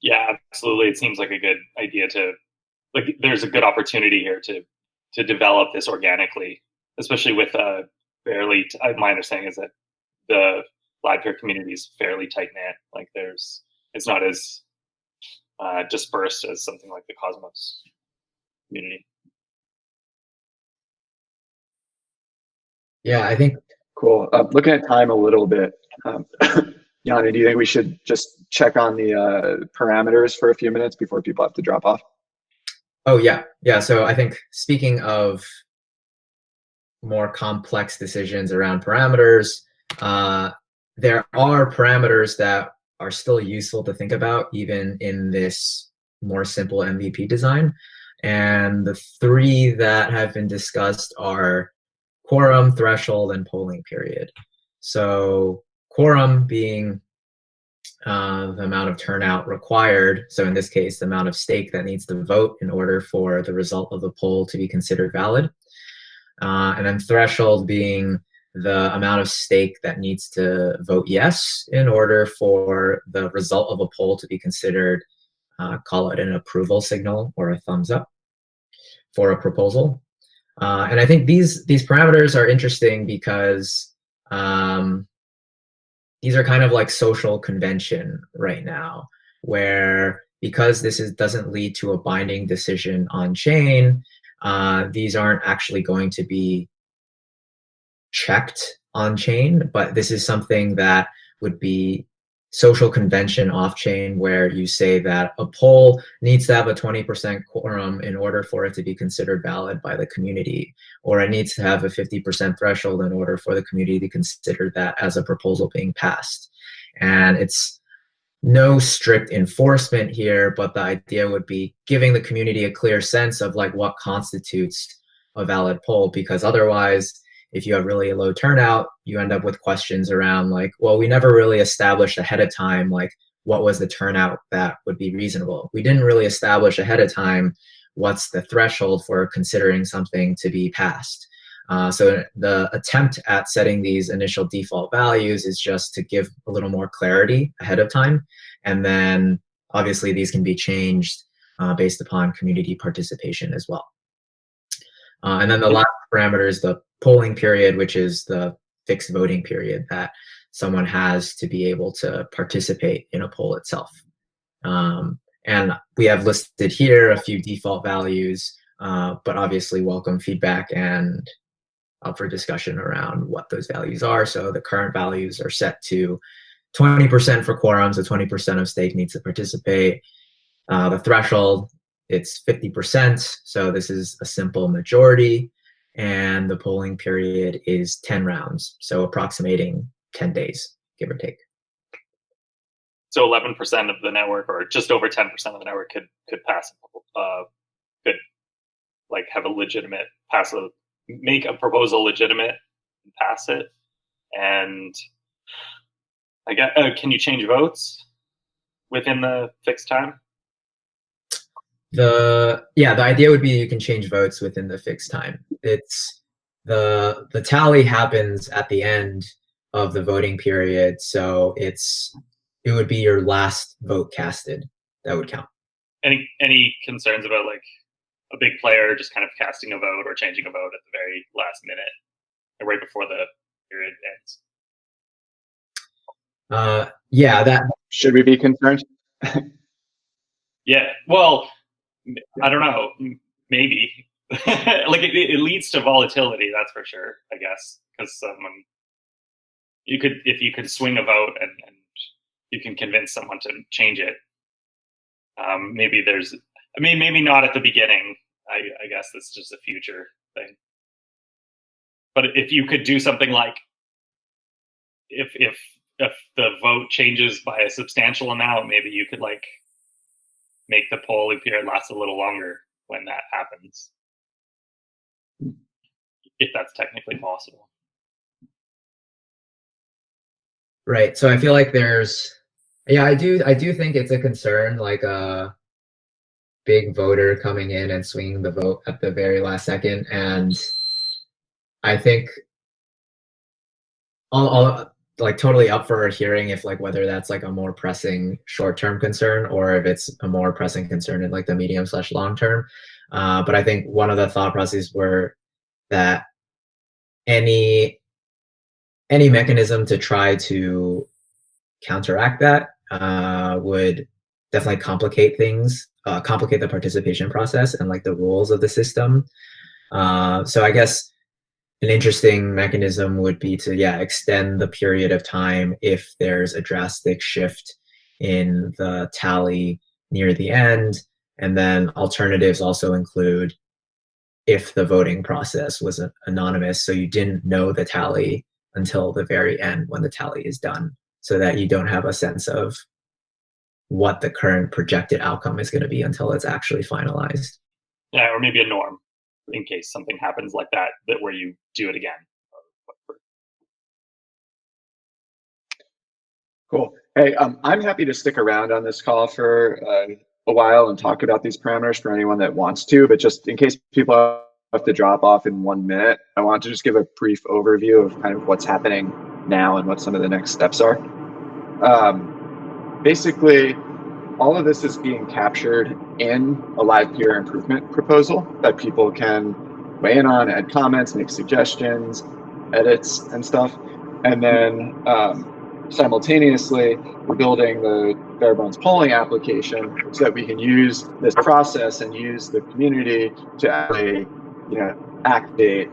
S2: Yeah, absolutely. It seems like a good idea to, like, there's a good opportunity here to develop this organically, especially with my understanding is that the Livepeer community is fairly tight knit. Like it's not as dispersed as something like the Cosmos community.
S4: Yeah, I think.
S1: Cool. Looking at time a little bit, Yanni, do you think we should just check on the parameters for a few minutes before people have to drop off?
S4: Oh, yeah. Yeah. So I think speaking of more complex decisions around parameters, there are parameters that are still useful to think about even in this more simple MVP design. And the three that have been discussed are quorum, threshold, and polling period. So quorum being the amount of turnout required. So in this case, the amount of stake that needs to vote in order for the result of the poll to be considered valid. And then threshold being the amount of stake that needs to vote yes in order for the result of a poll to be considered, call it an approval signal or a thumbs up for a proposal. And I think these parameters are interesting because these are kind of like social convention right now, where because this doesn't lead to a binding decision on chain, these aren't actually going to be checked on chain, but this is something that would be social convention off chain, where you say that a poll needs to have a 20% quorum in order for it to be considered valid by the community, or it needs to have a 50% threshold in order for the community to consider that as a proposal being passed. And it's no strict enforcement here, but the idea would be giving the community a clear sense of like what constitutes a valid poll, because otherwise, if you have really a low turnout, you end up with questions around like, well, we never really established ahead of time, like what was the turnout that would be reasonable. We didn't really establish ahead of time what's the threshold for considering something to be passed. So the attempt at setting these initial default values is just to give a little more clarity ahead of time. And then obviously these can be changed based upon community participation as well. And then the last parameter is the polling period, which is the fixed voting period that someone has to be able to participate in a poll itself. And we have listed here a few default values, but obviously welcome feedback and up for discussion around what those values are. So the current values are set to 20% for quorum, so 20% of stake needs to participate. The threshold, it's 50%, so this is a simple majority. And the polling period is 10 rounds, so approximating 10 days, give or take.
S2: So 11% of the network, or just over 10% of the network, could pass, could like have a legitimate make a proposal legitimate and pass it. And I guess, can you change votes within the fixed time?
S4: The idea would be you can change votes within the fixed time. It's the tally happens at the end of the voting period, so it would be your last vote casted that would count.
S2: Any concerns about like a big player just kind of casting a vote or changing a vote at the very last minute, or right before the period ends?
S4: Yeah, that
S1: should we be concerned?
S2: Yeah, well, I don't know, maybe. Like it leads to volatility, that's for sure, I guess, because if you could swing a vote and you can convince someone to change it, Maybe there's, I mean, maybe not at the beginning. I guess that's just a future thing. But if you could do something like, if the vote changes by a substantial amount, maybe you could like make the polling period last a little longer when that happens, if that's technically possible.
S4: Right. So I feel like there's, yeah, I do think it's a concern, like a big voter coming in and swinging the vote at the very last second. And I think I'll like totally up for hearing if like whether that's like a more pressing short-term concern or if it's a more pressing concern in like the medium/long term. But I think one of the thought processes were that any mechanism to try to counteract that would definitely complicate things, complicate the participation process and like the rules of the system. So I guess an interesting mechanism would be to, yeah, extend the period of time if there's a drastic shift in the tally near the end. And then alternatives also include if the voting process was anonymous, so you didn't know the tally until the very end when the tally is done, so that you don't have a sense of what the current projected outcome is going to be until it's actually finalized.
S2: Yeah, or maybe a norm in case something happens like that, where you do it again.
S1: Cool. Hey, I'm happy to stick around on this call for a while and talk about these parameters for anyone that wants to, but just in case people have to drop off in 1 minute, I want to just give a brief overview of kind of what's happening now and what some of the next steps are. Basically, all of this is being captured in a Livepeer improvement proposal that people can weigh in on, add comments, make suggestions, edits, and stuff. And then simultaneously, we're building the bare bones polling application so that we can use this process and use the community to actually, activate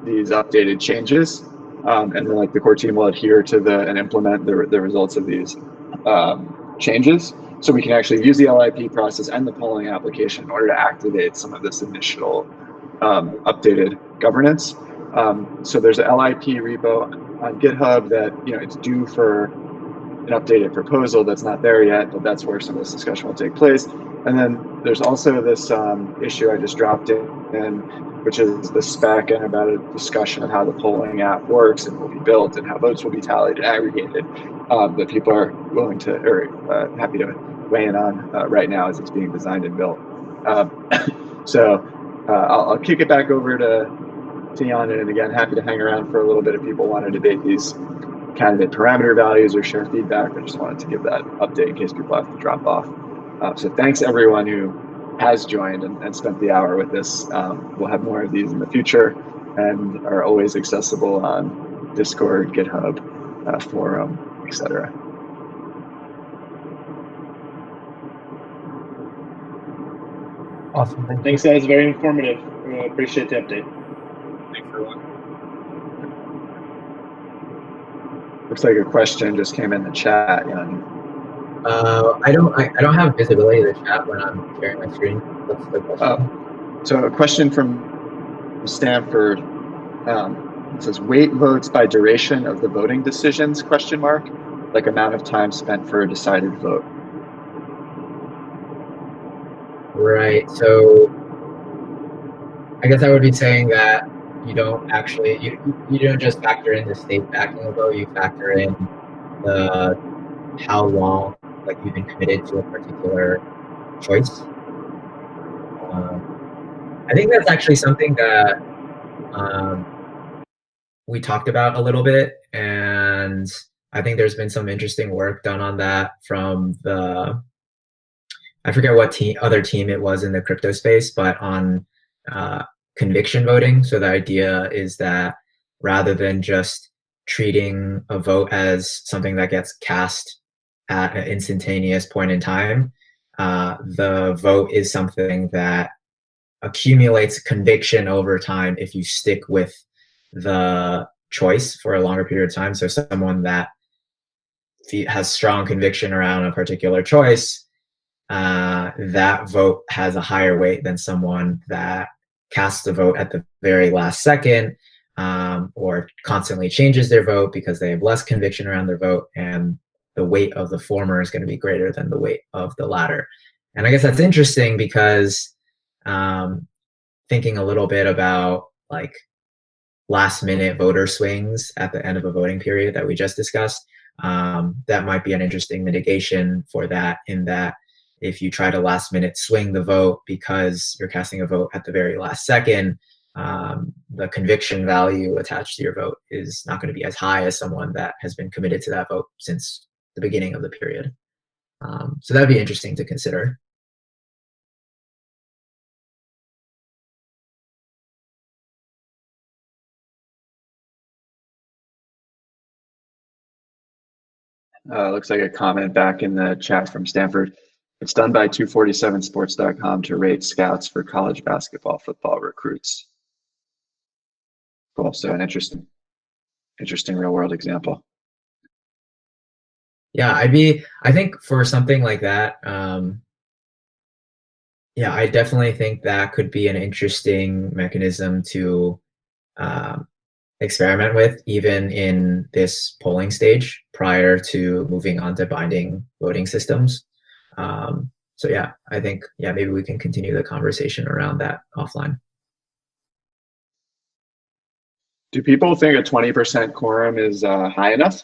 S1: these updated changes. And like the core team will adhere to and implement the results of these changes. So we can actually use the LIP process and the polling application in order to activate some of this initial updated governance. So there's a LIP repo on GitHub that it's due for an updated proposal that's not there yet, but that's where some of this discussion will take place. And then there's also this issue I just dropped in, which is the spec and about a discussion of how the polling app works and will be built and how votes will be tallied and aggregated, that people are willing to or happy to weigh in on right now as it's being designed and built. So I'll kick it back over to Jan, and again, happy to hang around for a little bit if people want to debate these candidate parameter values or share feedback. I just wanted to give that update in case people have to drop off. So thanks everyone who has joined and spent the hour with this. We'll have more of these in the future and are always accessible on Discord, GitHub, Forum, etc.
S3: Awesome.
S5: Thanks, guys. Very informative. Appreciate the update.
S1: Thanks, everyone. Looks like a question just came in the chat, Jan.
S4: I don't have visibility of the chat when I'm sharing my screen. What's the question?
S1: So a question from Stanford. It says, weight votes by duration of the voting decisions, ? Like amount of time spent for a decided vote.
S4: Right. So I guess I would be saying that you don't actually, you don't just factor in the state backing a vote, you factor in the how long like you've been committed to a particular choice. I think that's actually something that we talked about a little bit, and I think there's been some interesting work done on that from the, I forget what other team it was in the crypto space, but on conviction voting. So the idea is that rather than just treating a vote as something that gets cast at an instantaneous point in time, the vote is something that accumulates conviction over time if you stick with the choice for a longer period of time. So someone that has strong conviction around a particular choice that vote has a higher weight than someone that casts a vote at the very last second, or constantly changes their vote because they have less conviction around their vote, and the weight of the former is going to be greater than the weight of the latter. And I guess that's interesting because thinking a little bit about like last minute voter swings at the end of a voting period that we just discussed, that might be an interesting mitigation for that, in that if you try to last minute swing the vote because you're casting a vote at the very last second, the conviction value attached to your vote is not going to be as high as someone that has been committed to that vote since the beginning of the period. So that'd be interesting to consider.
S1: Looks like a comment back in the chat from Stanford. It's done by 247sports.com to rate scouts for college basketball, football recruits. Cool. So an interesting real world example.
S4: Yeah, I think for something like that, yeah, I definitely think that could be an interesting mechanism to experiment with, even in this polling stage prior to moving on to binding voting systems. So yeah, I think, yeah, maybe we can continue the conversation around that offline.
S1: Do people think a 20% quorum is high enough?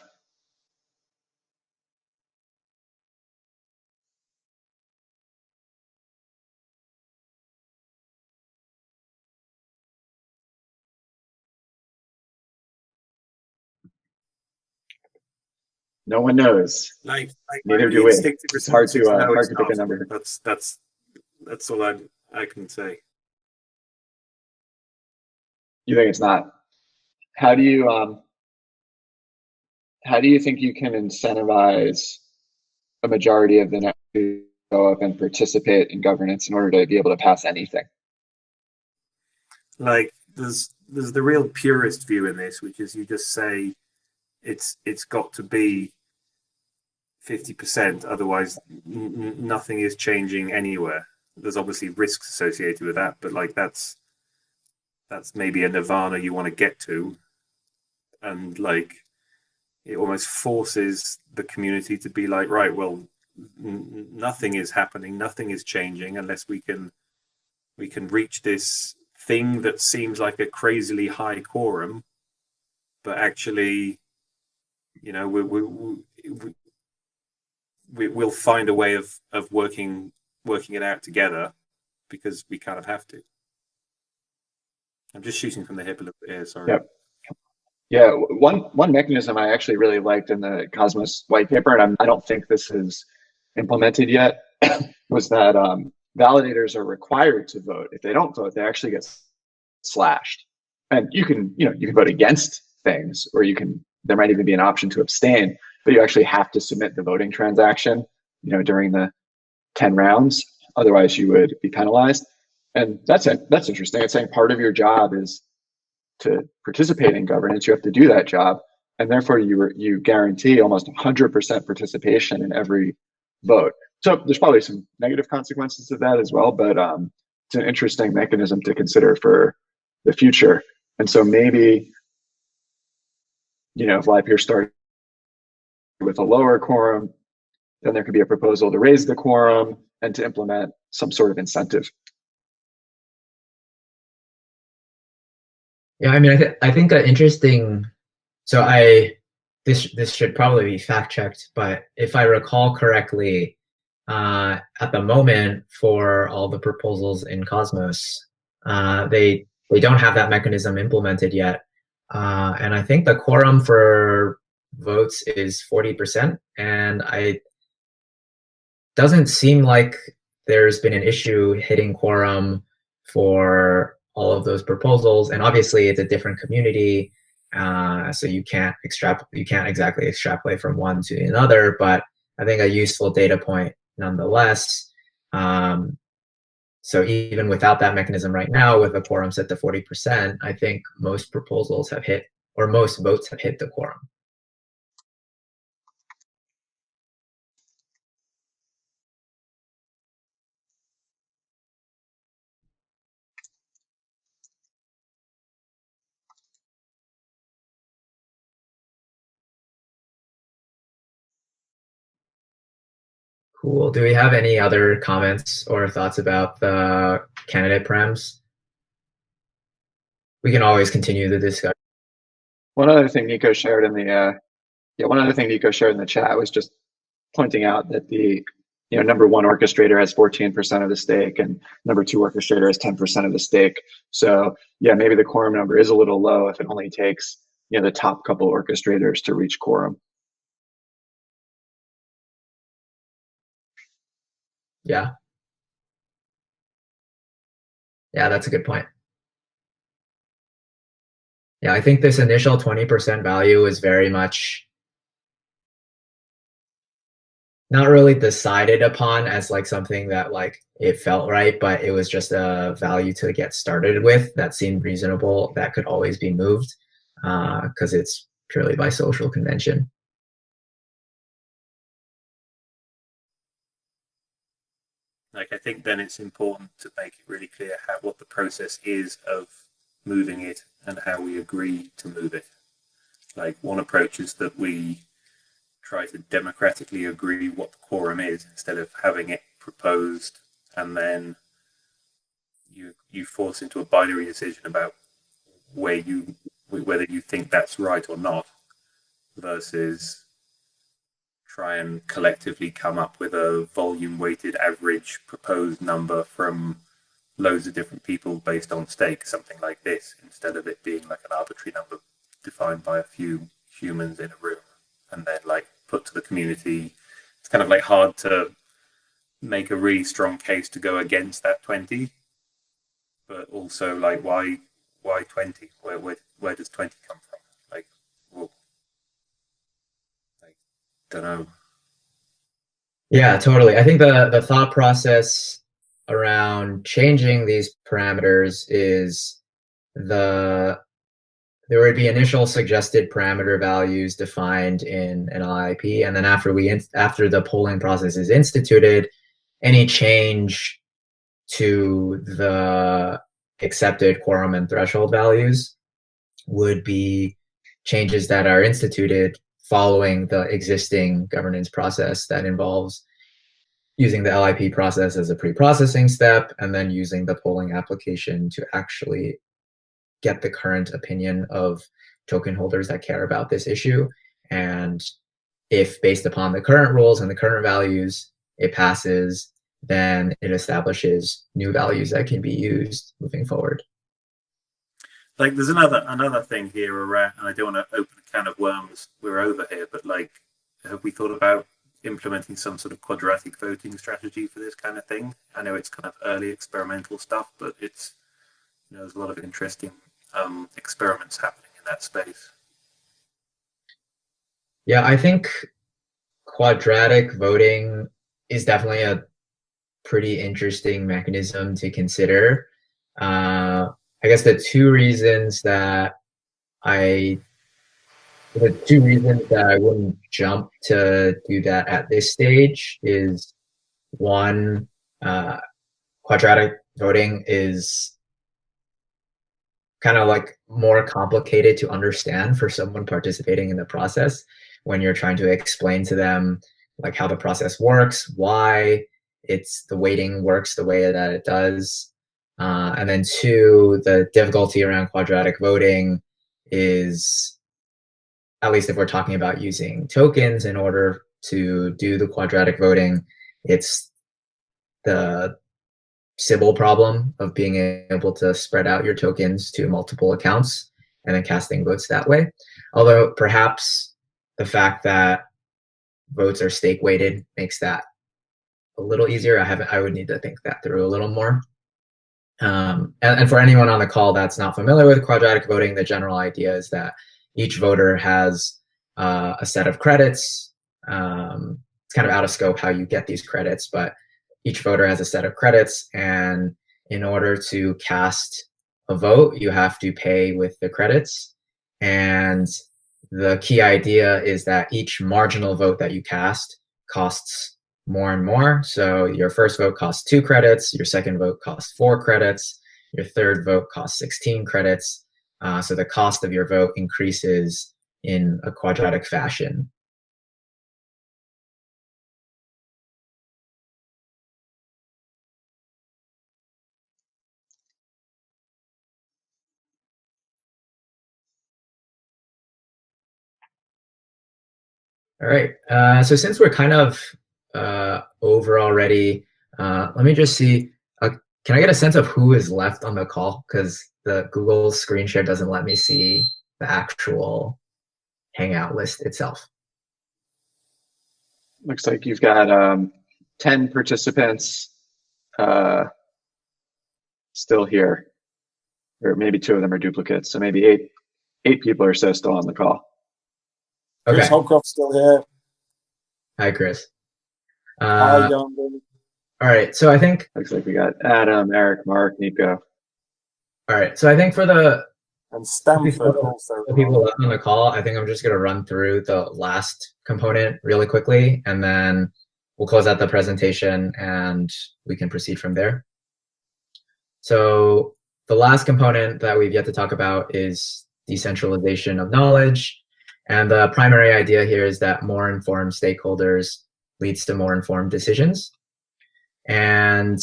S1: No one knows. Neither do we. It's hard to pick a number.
S6: That's all I can say.
S1: You think it's not? How do you think you can incentivize a majority of the net to go up and participate in governance in order to be able to pass anything?
S6: Like there's the real purist view in this, which is you just say it's got to be 50%, otherwise nothing is changing anywhere. There's obviously risks associated with that, but like that's maybe a nirvana you want to get to, and like it almost forces the community to be like, right, well, nothing is happening, nothing is changing unless we can reach this thing that seems like a crazily high quorum, but actually, you know, we'll find a way of working it out together because we kind of have to. I'm just shooting from the hip a little bit here, sorry.
S1: Yep. Yeah, one mechanism I actually really liked in the Cosmos white paper, and I don't think this is implemented yet, was that validators are required to vote. If they don't vote, they actually get slashed. And you can vote against things, or there might even be an option to abstain, but you actually have to submit the voting transaction, during the 10 rounds. Otherwise, you would be penalized. And that's interesting. It's saying part of your job is to participate in governance. You have to do that job, and therefore you guarantee almost 100% participation in every vote. So there's probably some negative consequences of that as well, but it's an interesting mechanism to consider for the future. And so maybe, if Livepeer started with a lower quorum, then there could be a proposal to raise the quorum and to implement some sort of incentive.
S4: Yeah, I mean, I think an interesting. So this should probably be fact checked, but if I recall correctly, at the moment for all the proposals in Cosmos, they don't have that mechanism implemented yet, and I think the quorum for votes is 40%, and doesn't seem like there's been an issue hitting quorum for all of those proposals. And obviously it's a different community, so you can't exactly extrapolate from one to another, but I think a useful data point nonetheless. So even without that mechanism right now, with a quorum set to 40%, I think most proposals have hit, or most votes have hit the quorum. Cool. Do we have any other comments or thoughts about the candidate params? We can always continue the discussion.
S1: One other thing Nico shared in the chat was just pointing out that the number one orchestrator has 14% of the stake and number two orchestrator has 10% of the stake. So yeah, maybe the quorum number is a little low if it only takes the top couple orchestrators to reach quorum.
S4: Yeah. Yeah, that's a good point. Yeah, I think this initial 20% value is very much not really decided upon as like something that like it felt right, but it was just a value to get started with that seemed reasonable, that could always be moved because it's purely by social convention.
S6: Like, I think then it's important to make it really clear what the process is of moving it and how we agree to move it. Like, one approach is that we try to democratically agree what the quorum is instead of having it proposed and then you force into a binary decision about whether you think that's right or not, versus try and collectively come up with a volume-weighted average proposed number from loads of different people based on stake, something like this, instead of it being like an arbitrary number defined by a few humans in a room and then like put to the community. It's kind of like hard to make a really strong case to go against that 20, but also like why 20? Where does 20 come from? Like, well, like, don't know.
S4: Yeah, totally. I think the thought process around changing these parameters is there would be initial suggested parameter values defined in an LIP, and then after the polling process is instituted, any change to the accepted quorum and threshold values would be changes that are instituted following the existing governance process that involves using the LIP process as a pre-processing step and then using the polling application to actually get the current opinion of token holders that care about this issue. And if based upon the current rules and the current values, it passes, then it establishes new values that can be used moving forward.
S6: Like, there's another thing here around, and I don't want to open a can of worms. We're over here, but like, have we thought about implementing some sort of quadratic voting strategy for this kind of thing? I know it's kind of early experimental stuff, but it's there's a lot of interesting experiments happening in that space.
S4: Yeah, I think quadratic voting is definitely a pretty interesting mechanism to consider. I guess the two reasons that I wouldn't jump to do that at this stage is one, quadratic voting is kind of like more complicated to understand for someone participating in the process when you're trying to explain to them like how the process works, why the weighting works the way that it does. And then two, the difficulty around quadratic voting is, at least if we're talking about using tokens in order to do the quadratic voting, it's the Sybil problem of being able to spread out your tokens to multiple accounts and then casting votes that way. Although perhaps the fact that votes are stake weighted makes that a little easier. I would need to think that through a little more. And for anyone on the call that's not familiar with quadratic voting, the general idea is that each voter has a set of credits. It's kind of out of scope how you get these credits, but each voter has a set of credits, and in order to cast a vote, you have to pay with the credits. And the key idea is that each marginal vote that you cast costs more and more. So your first vote costs 2 credits, your second vote costs 4 credits, your third vote costs 16 credits. So the cost of your vote increases in a quadratic fashion. All right. So since we're kind of over already, let me just see. Can I get a sense of who is left on the call? Because the Google screen share doesn't let me see the actual Hangout list itself.
S1: Looks like you've got 10 participants still here, or maybe 2 of them are duplicates. So maybe eight people or so still on the call.
S4: Okay.
S7: Chris Holcroft's still here.
S4: Hi, Chris.
S7: Hi, Young.
S4: All right. So I think.
S1: Looks like we got Adam, Eric, Mark, Nico.
S4: All right. So I think for the
S7: And Stanford also.
S4: people left on the call, I think I'm just going to run through the last component really quickly, and then we'll close out the presentation and we can proceed from there. So the last component that we've yet to talk about is decentralization of knowledge. And the primary idea here is that more informed stakeholders leads to more informed decisions. And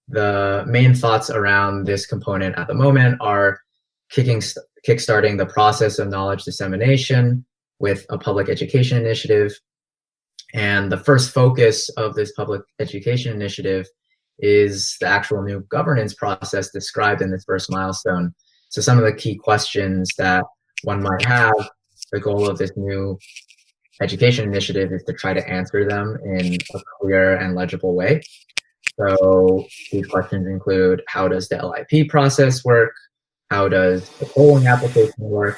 S4: the main thoughts around this component at the moment are kickstarting the process of knowledge dissemination with a public education initiative. And the first focus of this public education initiative is the actual new governance process described in this first milestone. So some of the key questions that one might have, the goal of this new education initiative is to try to answer them in a clear and legible way. So these questions include, how does the LIP process work? How does the polling application work?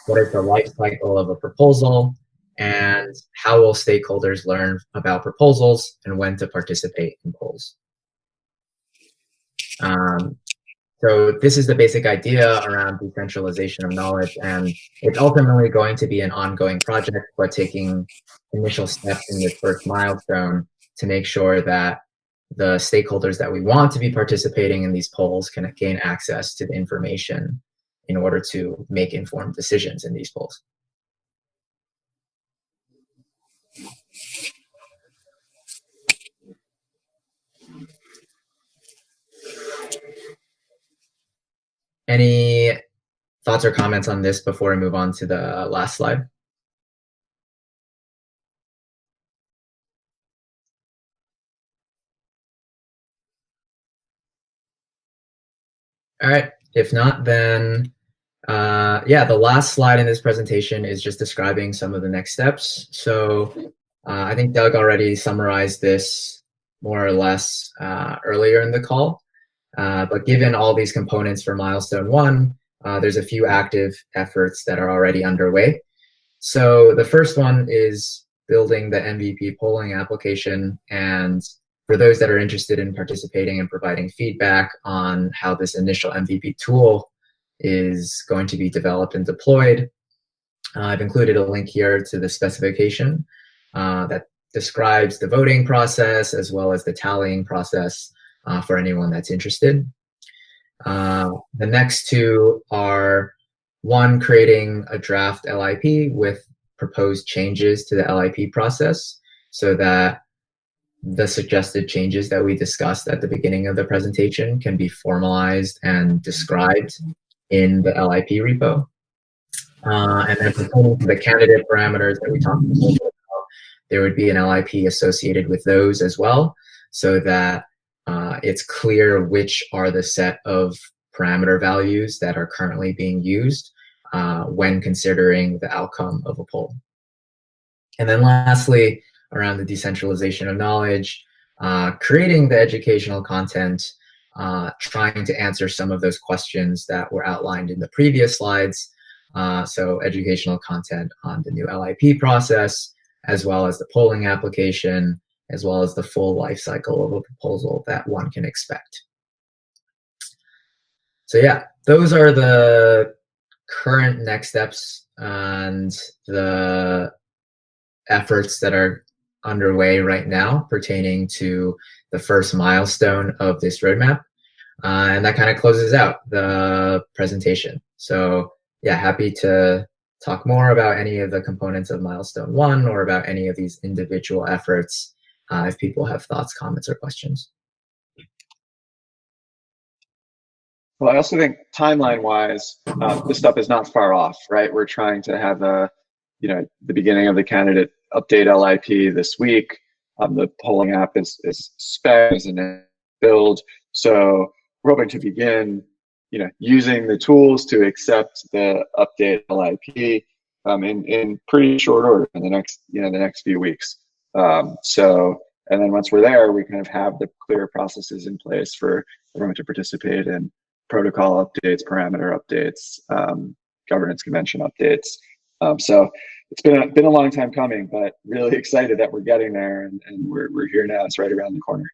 S4: What is the life cycle of a proposal? And how will stakeholders learn about proposals and when to participate in polls? So this is the basic idea around decentralization of knowledge, and it's ultimately going to be an ongoing project, but taking initial steps in this first milestone to make sure that the stakeholders that we want to be participating in these polls can gain access to the information in order to make informed decisions in these polls. Any thoughts or comments on this before we move on to the last slide? All right, if not, then yeah, the last slide in this presentation is just describing some of the next steps. So I think Doug already summarized this more or less earlier in the call. But given all these components for milestone 1, there's a few active efforts that are already underway. So the first one is building the MVP polling application. And for those that are interested in participating and providing feedback on how this initial MVP tool is going to be developed and deployed, I've included a link here to the specification that describes the voting process as well as the tallying process for anyone that's interested. The next 2 are, 1, creating a draft LIP with proposed changes to the LIP process so that the suggested changes that we discussed at the beginning of the presentation can be formalized and described in the LIP repo. And then pertaining to the candidate parameters that we talked about, there would be an LIP associated with those as well, so that it's clear which are the set of parameter values that are currently being used when considering the outcome of a poll. And then lastly, around the decentralization of knowledge, creating the educational content, trying to answer some of those questions that were outlined in the previous slides. So educational content on the new LIP process, as well as the polling application, as well as the full life cycle of a proposal that one can expect. So yeah, those are the current next steps and the efforts that are underway right now pertaining to the first milestone of this roadmap. And that kind of closes out the presentation. So yeah, happy to talk more about any of the components of milestone 1 or about any of these individual efforts if people have thoughts, comments, or questions.
S1: Well, I also think timeline-wise, this stuff is not far off, right? We're trying to have a the beginning of the candidate update LIP this week. The polling app is spec, is in build. So we're hoping to begin, using the tools to accept the update LIP in pretty short order in the next few weeks. And then once we're there, we kind of have the clear processes in place for everyone to participate in protocol updates, parameter updates, governance convention updates. So it's been a long time coming, but really excited that we're getting there, and we're here now. It's right around the corner.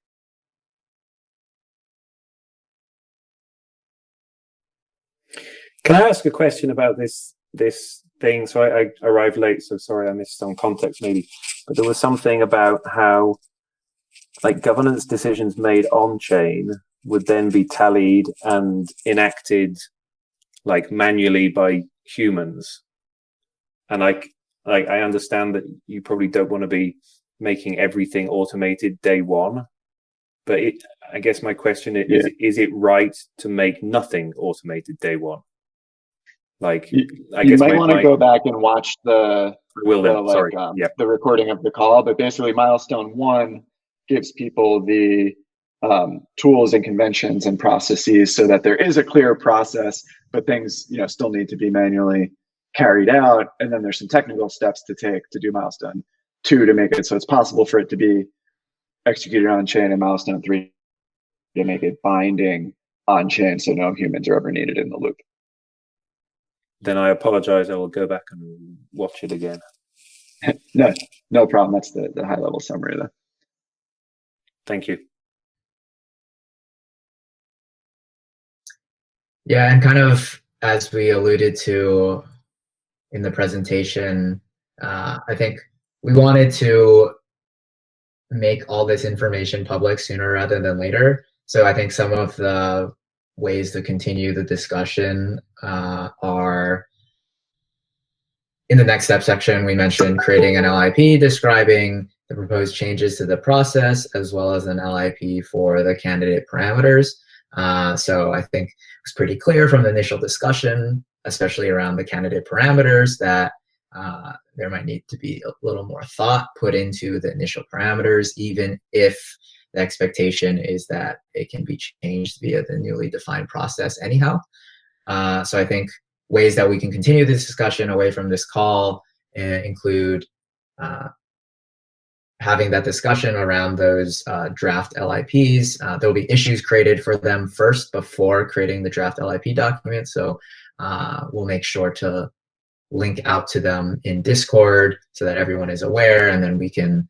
S6: Can I ask a question about this thing? So I arrived late, so sorry I missed some context maybe. But there was something about how like governance decisions made on chain would then be tallied and enacted like manually by humans. And I understand that you probably don't want to be making everything automated day one, but I guess my question is it right to make nothing automated day one? Like, I guess
S1: you might want to go back and watch the recording of the call, but basically milestone 1 gives people the tools and conventions and processes so that there is a clear process, but things still need to be manually carried out. And then there's some technical steps to take to do milestone 2 to make it so it's possible for it to be executed on chain, and milestone 3 to make it binding on chain so no humans are ever needed in the loop.
S6: Then I apologize. I will go back and watch it again.
S1: No problem. That's the high level summary though.
S6: Thank you.
S4: Yeah, and kind of as we alluded to in the presentation, I think we wanted to make all this information public sooner rather than later. So I think some of the ways to continue the discussion are in the next step section. We mentioned creating an LIP describing the proposed changes to the process, as well as an LIP for the candidate parameters. So I think it was pretty clear from the initial discussion, especially around the candidate parameters, that there might need to be a little more thought put into the initial parameters, even if the expectation is that it can be changed via the newly defined process anyhow. So I think ways that we can continue this discussion away from this call include having that discussion around those draft LIPs. There will be issues created for them first before creating the draft LIP document. So we'll make sure to link out to them in Discord so that everyone is aware, and then we can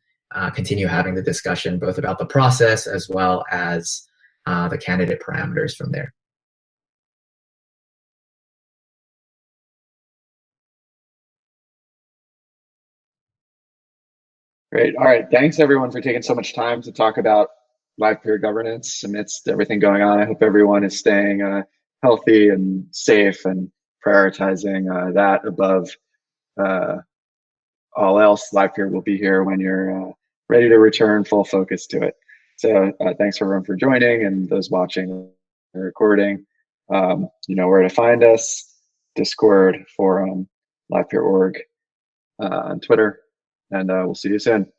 S4: continue having the discussion both about the process as well as the candidate parameters from there.
S1: Great. All right. Thanks everyone for taking so much time to talk about Livepeer governance amidst everything going on. I hope everyone is staying healthy and safe and prioritizing that above all else. Livepeer will be here when you're ready to return full focus to it. So thanks everyone for joining, and those watching the recording. You know where to find us: Discord, forum, Livepeer.org, on Twitter, and we'll see you soon.